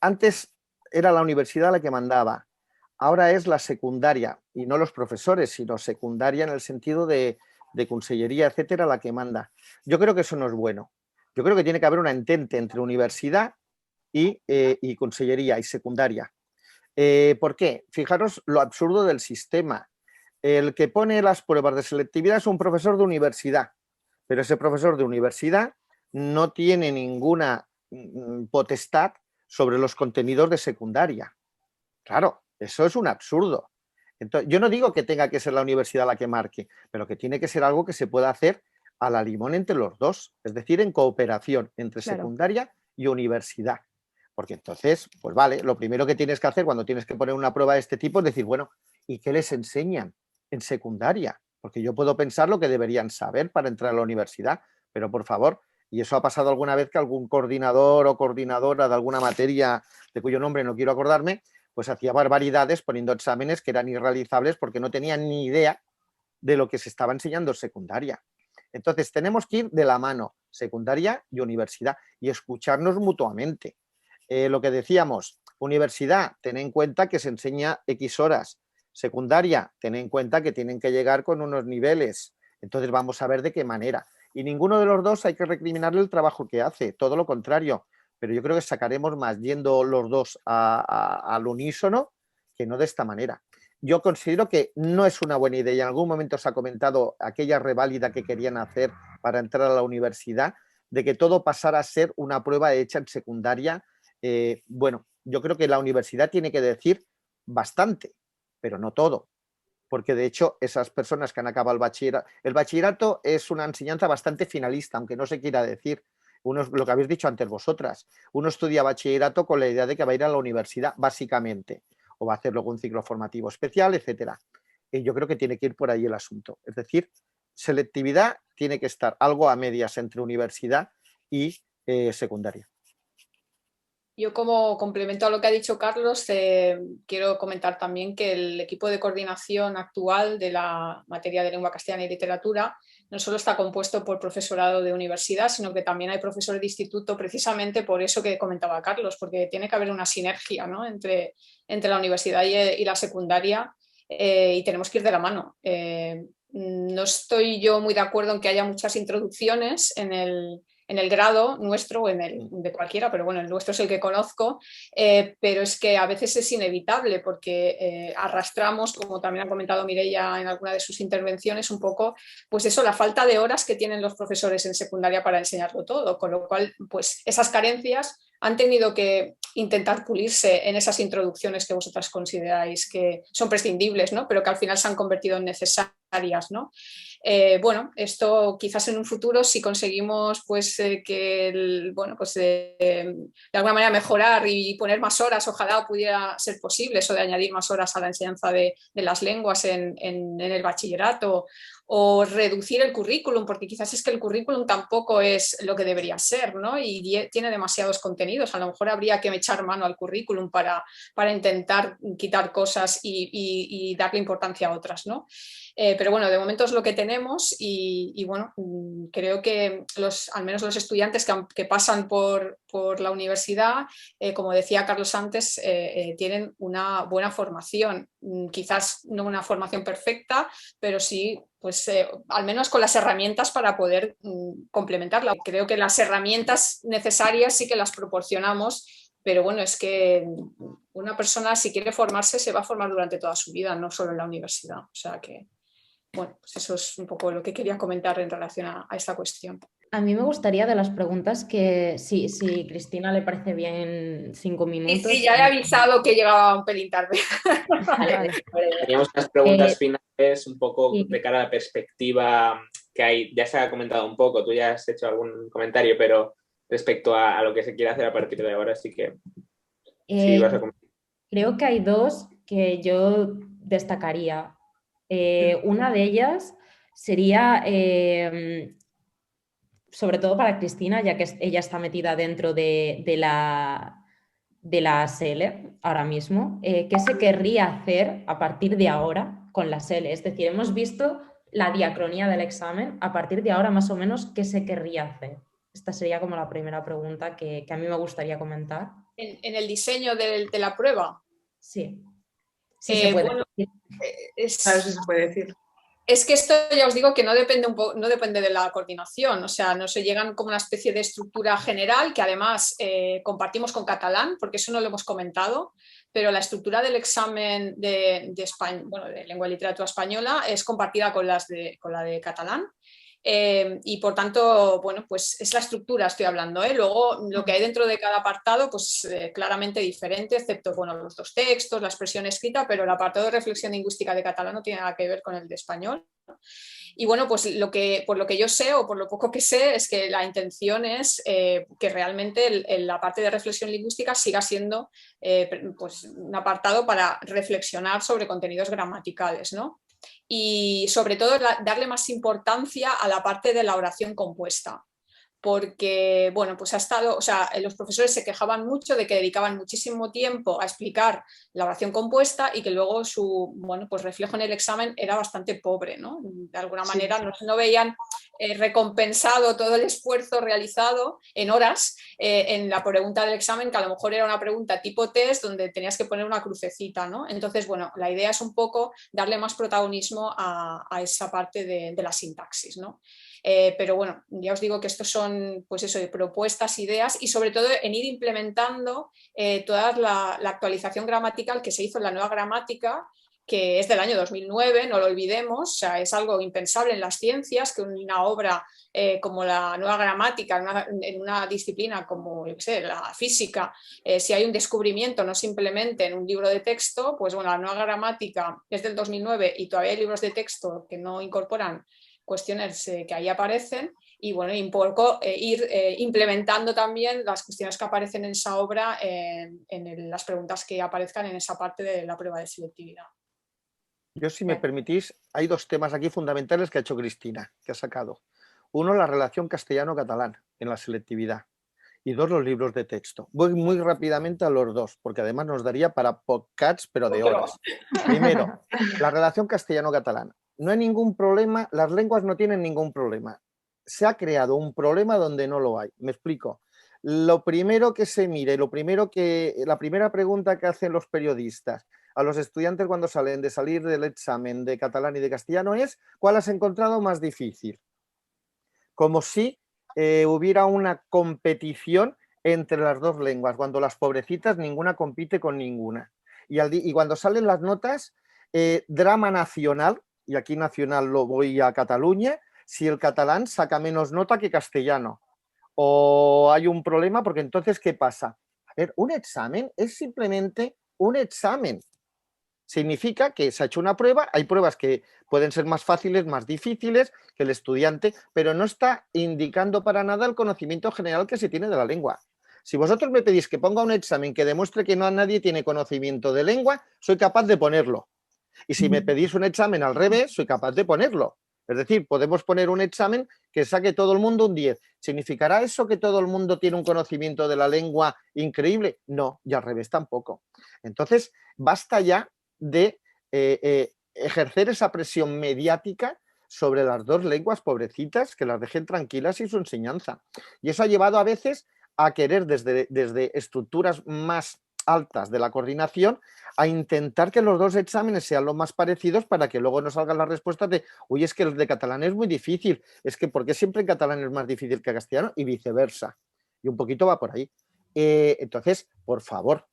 Antes era la universidad la que mandaba, ahora es la secundaria, y no los profesores, sino secundaria en el sentido de consellería, etcétera, la que manda. Yo creo que eso no es bueno. Yo creo que tiene que haber una entente entre universidad y consellería y secundaria. ¿Por qué? Fijaros lo absurdo del sistema. El que pone las pruebas de selectividad es un profesor de universidad, pero ese profesor de universidad no tiene ninguna potestad sobre los contenidos de secundaria. Claro, eso es un absurdo. Entonces, yo no digo que tenga que ser la universidad la que marque, pero que tiene que ser algo que se pueda hacer a la limón entre los dos, es decir, en cooperación entre secundaria y universidad. Porque entonces, pues vale, lo primero que tienes que hacer cuando tienes que poner una prueba de este tipo es decir, bueno, ¿y qué les enseñan en secundaria? Porque yo puedo pensar lo que deberían saber para entrar a la universidad, pero por favor, y eso ha pasado alguna vez que algún coordinador o coordinadora de alguna materia de cuyo nombre no quiero acordarme, pues hacía barbaridades poniendo exámenes que eran irrealizables porque no tenían ni idea de lo que se estaba enseñando en secundaria. Entonces tenemos que ir de la mano, secundaria y universidad, y escucharnos mutuamente. Lo que decíamos, universidad, ten en cuenta que se enseña X horas. Secundaria, ten en cuenta que tienen que llegar con unos niveles. Entonces vamos a ver de qué manera. Y ninguno de los dos hay que recriminarle el trabajo que hace, todo lo contrario. Pero yo creo que sacaremos más yendo los dos al unísono que no de esta manera. Yo considero que no es una buena idea. En algún momento se ha comentado aquella reválida que querían hacer para entrar a la universidad, de que todo pasara a ser una prueba hecha en secundaria. Bueno, yo creo que la universidad tiene que decir bastante, pero no todo, porque de hecho esas personas que han acabado el bachillerato es una enseñanza bastante finalista, aunque no se quiera decir. Lo que habéis dicho antes vosotras, uno estudia bachillerato con la idea de que va a ir a la universidad, básicamente, o va a hacer luego un ciclo formativo especial, etcétera. Y yo creo que tiene que ir por ahí el asunto. Es decir, selectividad tiene que estar algo a medias entre universidad y secundaria. Yo, como complemento a lo que ha dicho Carlos, quiero comentar también que el equipo de coordinación actual de la materia de lengua castellana y literatura no solo está compuesto por profesorado de universidad, sino que también hay profesores de instituto, precisamente por eso que comentaba Carlos, porque tiene que haber una sinergia, ¿no?, entre la universidad y la secundaria, y tenemos que ir de la mano. No estoy yo muy de acuerdo en que haya muchas introducciones en el grado nuestro o en el de cualquiera, pero bueno, el nuestro es el que conozco, pero es que a veces es inevitable porque arrastramos, como también ha comentado Mireia en alguna de sus intervenciones, un poco, pues eso, la falta de horas que tienen los profesores en secundaria para enseñarlo todo, con lo cual, pues esas carencias han tenido que intentar pulirse en esas introducciones que vosotras consideráis que son prescindibles, ¿no? Pero que al final se han convertido en necesarias, ¿no? Bueno, esto quizás en un futuro, si conseguimos pues, de alguna manera mejorar y poner más horas, ojalá pudiera ser posible eso de añadir más horas a la enseñanza de las lenguas en el bachillerato, o reducir el currículum, porque quizás es que el currículum tampoco es lo que debería ser, ¿no? Y tiene demasiados contenidos. A lo mejor habría que echar mano al currículum para intentar quitar cosas y darle importancia a otras, ¿no? Pero bueno, de momento es lo que tenemos y bueno, creo que al menos los estudiantes que pasan por la universidad, como decía Carlos antes, tienen una buena formación. Quizás no una formación perfecta, pero sí, pues al menos con las herramientas para poder complementarla. Creo que las herramientas necesarias sí que las proporcionamos, pero bueno, es que una persona si quiere formarse se va a formar durante toda su vida, no solo en la universidad. O sea que, bueno, pues eso es un poco lo que quería comentar en relación a esta cuestión. A mí me gustaría de las preguntas que, si Cristina le parece bien 5 minutos. Sí, ya he avisado que llegaba un pelín tarde. Vale. Teníamos unas preguntas finales un poco sí. de cara a la perspectiva que hay. Ya se ha comentado un poco, tú ya has hecho algún comentario, pero respecto a lo que se quiere hacer a partir de ahora, sí que sí vas a comentar. Creo que hay dos que yo destacaría. Una de ellas sería, sobre todo para Cristina, ya que ella está metida dentro de la SELE ahora mismo, ¿qué se querría hacer a partir de ahora con la SELE? Es decir, hemos visto la diacronía del examen, a partir de ahora más o menos, ¿qué se querría hacer? Esta sería como la primera pregunta que a mí me gustaría comentar. ¿En el diseño de la prueba? Sí. Sí se puede. Bueno, Claro, sí se puede decir. Es que esto ya os digo que no depende de la coordinación, o sea, no se llegan como una especie de estructura general que además compartimos con catalán, porque eso no lo hemos comentado, pero la estructura del examen de lengua y literatura española es compartida con la de catalán. Y por tanto, bueno, pues es la estructura, estoy hablando, ¿eh? Luego lo que hay dentro de cada apartado, pues claramente diferente, excepto, bueno, los dos textos, la expresión escrita, pero el apartado de reflexión lingüística de catalán no tiene nada que ver con el de español. Y bueno, pues por lo que yo sé o por lo poco que sé es que la intención es que realmente la parte de reflexión lingüística siga siendo pues un apartado para reflexionar sobre contenidos gramaticales, ¿no? Y sobre todo darle más importancia a la parte de la oración compuesta, porque, bueno, pues los profesores se quejaban mucho de que dedicaban muchísimo tiempo a explicar la oración compuesta y que luego su, bueno, pues reflejo en el examen era bastante pobre, ¿no? De alguna manera no veían recompensado todo el esfuerzo realizado en horas en la pregunta del examen, que a lo mejor era una pregunta tipo test donde tenías que poner una crucecita, ¿no? Entonces, bueno, la idea es un poco darle más protagonismo a esa parte de la sintaxis, ¿no? Pero bueno, ya os digo que estos son, pues eso, propuestas, ideas y sobre todo en ir implementando toda la actualización gramatical que se hizo en la nueva gramática, que es del año 2009, no lo olvidemos, o sea, es algo impensable en las ciencias que una obra como la nueva gramática en una disciplina como, yo qué sé, la física, si hay un descubrimiento, no simplemente en un libro de texto, pues bueno, la nueva gramática es del 2009 y todavía hay libros de texto que no incorporan cuestiones que ahí aparecen y bueno, ir implementando también las cuestiones que aparecen en esa obra en las preguntas que aparezcan en esa parte de la prueba de selectividad. Yo, si me permitís, hay dos temas aquí fundamentales que ha hecho Cristina, que ha sacado. Uno, la relación castellano-catalán en la selectividad. Y dos, los libros de texto. Voy muy rápidamente a los dos, porque además nos daría para podcasts, pero de horas. Primero, la relación castellano-catalán. No hay ningún problema, las lenguas no tienen ningún problema. Se ha creado un problema donde no lo hay. Me explico. Lo primero que se mire, la primera pregunta que hacen los periodistas, a los estudiantes cuando salen de salir del examen de catalán y de castellano es ¿cuál has encontrado más difícil? Como si hubiera una competición entre las dos lenguas, cuando las pobrecitas ninguna compite con ninguna. Y cuando salen las notas, drama nacional, y aquí nacional lo voy a Cataluña, si el catalán saca menos nota que castellano. O hay un problema porque entonces, ¿qué pasa? A ver, un examen es simplemente un examen. Significa que se ha hecho una prueba, hay pruebas que pueden ser más fáciles, más difíciles que el estudiante, pero no está indicando para nada el conocimiento general que se tiene de la lengua. Si vosotros me pedís que ponga un examen que demuestre que nadie tiene conocimiento de lengua, soy capaz de ponerlo. Y si me pedís un examen al revés, soy capaz de ponerlo. Es decir, podemos poner un examen que saque todo el mundo un 10. ¿Significará eso que todo el mundo tiene un conocimiento de la lengua increíble? No, y al revés tampoco. Entonces, basta ya de ejercer esa presión mediática sobre las dos lenguas pobrecitas, que las dejen tranquilas y su enseñanza. Y eso ha llevado a veces a querer desde estructuras más altas de la coordinación a intentar que los dos exámenes sean lo más parecidos para que luego no salgan las respuestas de uy, es que el de catalán es muy difícil, es que ¿por qué siempre en catalán es más difícil que castellano? Y viceversa. Y un poquito va por ahí. Entonces, por favor.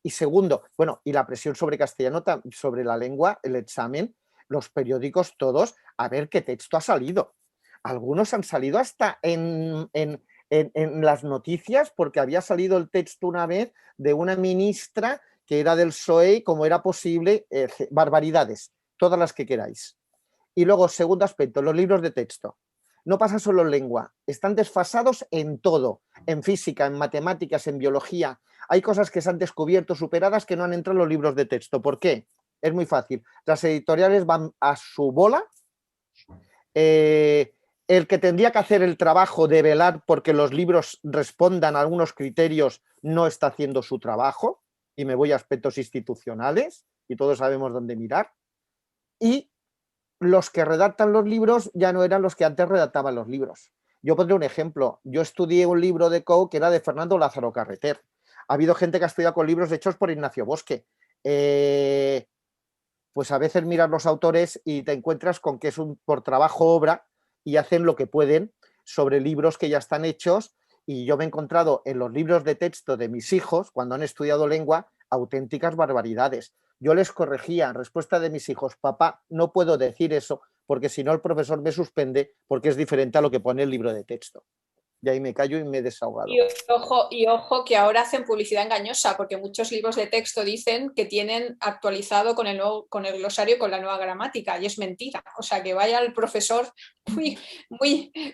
Y segundo, bueno, y la presión sobre castellano, sobre la lengua, el examen, los periódicos todos, a ver qué texto ha salido. Algunos han salido hasta en las noticias porque había salido el texto una vez de una ministra que era del PSOE, como era posible, barbaridades, todas las que queráis. Y luego, segundo aspecto, los libros de texto. No pasa solo en lengua, están desfasados en todo, en física, en matemáticas, en biología. Hay cosas que se han descubierto, superadas, que no han entrado en los libros de texto. ¿Por qué? Es muy fácil. Las editoriales van a su bola. El que tendría que hacer el trabajo de velar porque los libros respondan a algunos criterios no está haciendo su trabajo, y me voy a aspectos institucionales, y todos sabemos dónde mirar. Y los que redactan los libros ya no eran los que antes redactaban los libros. Yo pondré un ejemplo. Yo estudié un libro de Cou que era de Fernando Lázaro Carreter. Ha habido gente que ha estudiado con libros hechos por Ignacio Bosque. Pues a veces miras los autores y te encuentras con que es por trabajo-obra y hacen lo que pueden sobre libros que ya están hechos. Y yo me he encontrado en los libros de texto de mis hijos, cuando han estudiado lengua, auténticas barbaridades. Yo les corregía en respuesta de mis hijos, papá, no puedo decir eso porque si no el profesor me suspende porque es diferente a lo que pone el libro de texto. Y ahí me callo y me he desahogado. Y ojo que ahora hacen publicidad engañosa, porque muchos libros de texto dicen que tienen actualizado con el glosario, con la nueva gramática, y es mentira. O sea, que vaya el profesor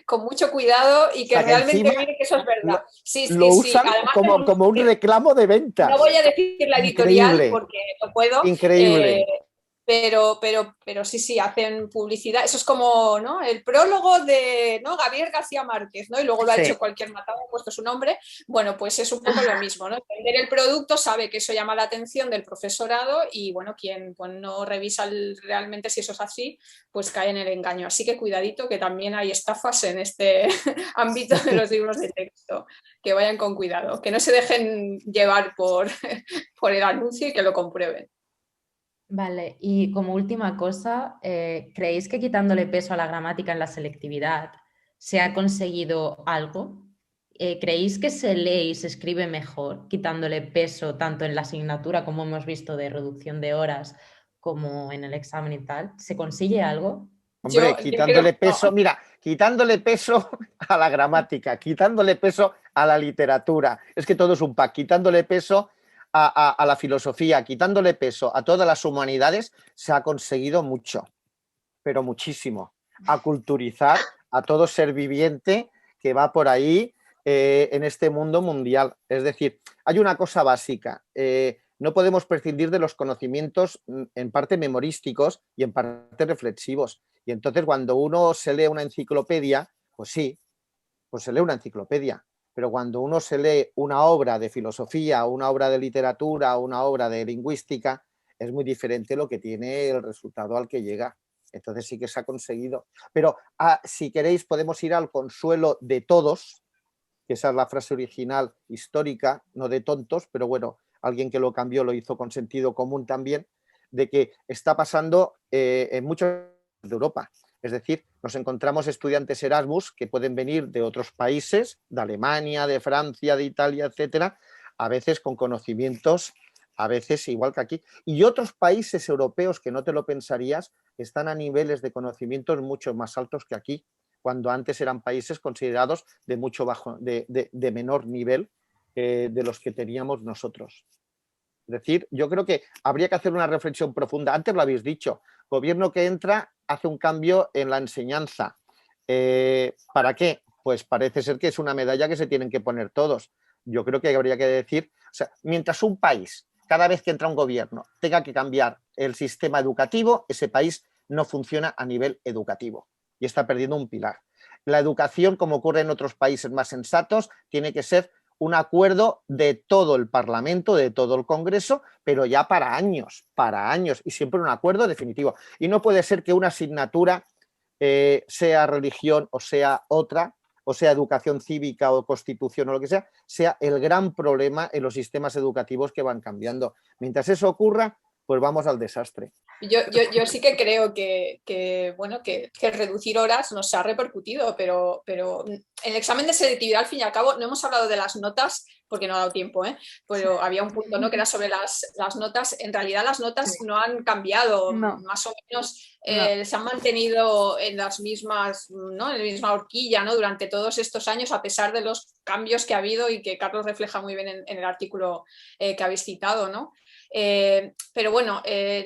con mucho cuidado y que realmente mire que eso es verdad. Lo usan además, como un reclamo de ventas. No voy a decir la editorial increíble, porque no puedo. Increíble. Pero sí, hacen publicidad. Eso es como, ¿no?, el prólogo de, ¿no?, Gabriel García Márquez, ¿no? Y luego lo ha hecho cualquier matado, ha puesto su nombre. Bueno, pues es un poco lo mismo, ¿no? Vender el producto, sabe que eso llama la atención del profesorado y, bueno, quien no revisa realmente si eso es así, pues cae en el engaño. Así que cuidadito, que también hay estafas en este ámbito de los libros de texto. Que vayan con cuidado, que no se dejen llevar por el anuncio y que lo comprueben. Vale, y como última cosa, ¿creéis que quitándole peso a la gramática en la selectividad se ha conseguido algo? ¿Creéis que se lee y se escribe mejor quitándole peso tanto en la asignatura, como hemos visto, de reducción de horas, como en el examen y tal? ¿Se consigue algo? Hombre, quitándole peso, mira, quitándole peso a la gramática, quitándole peso a la literatura, es que todo es un pack, quitándole peso a la filosofía, quitándole peso a todas las humanidades, se ha conseguido mucho, pero muchísimo. A culturizar a todo ser viviente que va por ahí en este mundo mundial. Es decir, hay una cosa básica, no podemos prescindir de los conocimientos en parte memorísticos y en parte reflexivos. Y entonces cuando uno se lee una enciclopedia, pues sí, pues se lee una enciclopedia. Pero cuando uno se lee una obra de filosofía, una obra de literatura, una obra de lingüística, es muy diferente lo que tiene el resultado al que llega. Entonces sí que se ha conseguido. Pero si queréis podemos ir al consuelo de todos, que esa es la frase original histórica, no de tontos, pero bueno, alguien que lo cambió lo hizo con sentido común también, de que está pasando en muchos de Europa. Es decir, nos encontramos estudiantes Erasmus que pueden venir de otros países, de Alemania, de Francia, de Italia, etcétera, a veces con conocimientos, a veces igual que aquí. Y otros países europeos que no te lo pensarías están a niveles de conocimientos mucho más altos que aquí, cuando antes eran países considerados de mucho de menor nivel de los que teníamos nosotros. Es decir, yo creo que habría que hacer una reflexión profunda. Antes lo habéis dicho, gobierno que entra hace un cambio en la enseñanza. ¿Para qué? Pues parece ser que es una medalla que se tienen que poner todos. Yo creo que habría que decir, o sea, mientras un país, cada vez que entra un gobierno, tenga que cambiar el sistema educativo, ese país no funciona a nivel educativo y está perdiendo un pilar. La educación, como ocurre en otros países más sensatos, tiene que ser un acuerdo de todo el Parlamento, de todo el Congreso, pero ya para años, y siempre un acuerdo definitivo. Y no puede ser que una asignatura sea religión o sea otra, o sea educación cívica o constitución o lo que sea el gran problema en los sistemas educativos que van cambiando. Mientras eso ocurra, pues vamos al desastre. Yo sí que creo bueno, que reducir horas nos ha repercutido, pero el examen de selectividad, al fin y al cabo, no hemos hablado de las notas, porque no ha dado tiempo, pero había un punto, ¿no?, que era sobre las notas. En realidad las notas no han cambiado, más o menos se han mantenido en las mismas, ¿no?, en la misma horquilla, ¿no?, durante todos estos años, a pesar de los cambios que ha habido y que Carlos refleja muy bien en el artículo que habéis citado, ¿no? Pero bueno,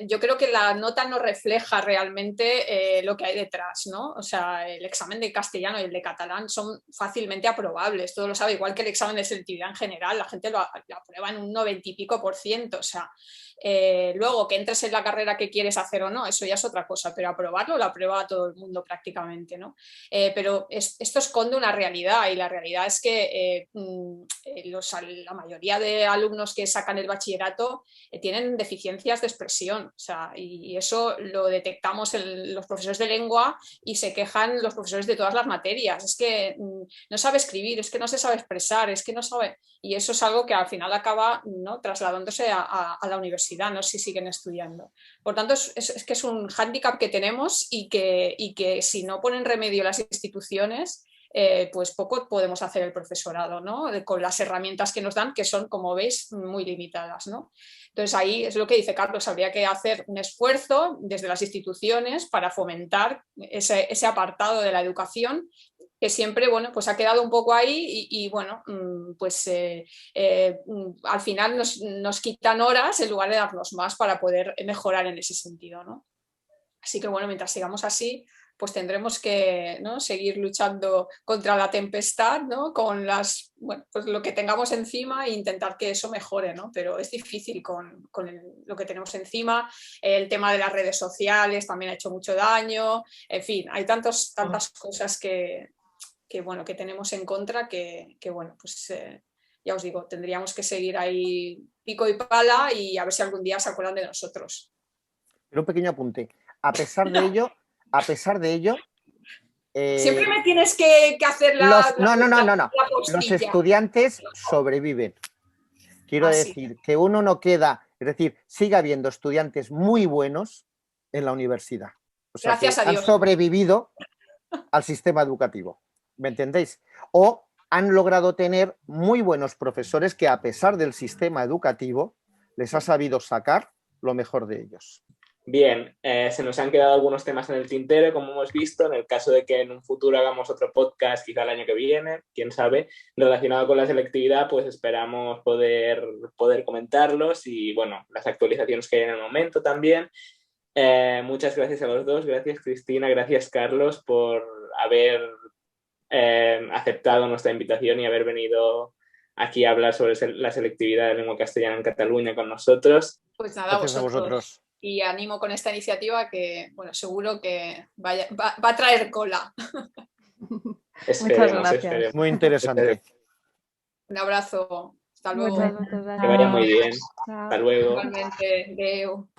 yo creo que la nota no refleja realmente lo que hay detrás, ¿no? O sea, el examen de castellano y el de catalán son fácilmente aprobables, todo lo sabe, igual que el examen de selectividad en general, la gente lo aprueba en un 90 y pico %, o sea, luego que entres en la carrera que quieres hacer o no, eso ya es otra cosa, pero aprobarlo lo aprueba todo el mundo prácticamente, ¿no? Pero esto esconde una realidad, y la realidad es que la mayoría de alumnos que sacan el bachillerato tienen deficiencias de expresión, o sea, y eso lo detectamos en los profesores de lengua y se quejan los profesores de todas las materias. Es que no sabe escribir, es que no se sabe expresar, es que no sabe... Y eso es algo que al final acaba, ¿no?, trasladándose a la universidad, no sé si siguen estudiando. Por tanto, es que es un hándicap que tenemos y que si no ponen remedio las instituciones, pues poco podemos hacer el profesorado, ¿no?, con las herramientas que nos dan, que son, como veis, muy limitadas, ¿no? Entonces ahí es lo que dice Carlos, habría que hacer un esfuerzo desde las instituciones para fomentar ese apartado de la educación que siempre, bueno, pues ha quedado un poco ahí y bueno, pues al final nos quitan horas en lugar de darnos más para poder mejorar en ese sentido, ¿no? Así que bueno, mientras sigamos así, pues tendremos que, ¿no?, seguir luchando contra la tempestad, ¿no?, con pues lo que tengamos encima e intentar que eso mejore, ¿no? Pero es difícil con lo que tenemos encima. El tema de las redes sociales también ha hecho mucho daño. En fin, hay tantas cosas que bueno, que tenemos en contra que bueno, pues ya os digo, tendríamos que seguir ahí pico y pala y a ver si algún día se acuerdan de nosotros. Pero un pequeño apunte. A pesar de ello, siempre me tienes que hacer la los estudiantes sobreviven. Quiero decir que uno no queda, es decir, sigue habiendo estudiantes muy buenos en la universidad. O sea, gracias a Dios. Han sobrevivido al sistema educativo. ¿Me entendéis? O han logrado tener muy buenos profesores que, a pesar del sistema educativo, les ha sabido sacar lo mejor de ellos. Bien, se nos han quedado algunos temas en el tintero, como hemos visto. En el caso de que en un futuro hagamos otro podcast, quizá el año que viene, quién sabe, relacionado con la selectividad, pues esperamos poder comentarlos y, bueno, las actualizaciones que hay en el momento también. Muchas gracias a los dos. Gracias, Cristina. Gracias, Carlos, por haber aceptado nuestra invitación y haber venido aquí a hablar sobre la selectividad de lengua castellana en Cataluña con nosotros. Pues nada, gracias a vosotros. Y animo con esta iniciativa que, bueno, seguro que va a traer cola. Esperemos. Muy interesante. Un abrazo. Hasta luego. Muchas gracias. Que vaya muy bien. Chao. Hasta luego. Igualmente. Adeu.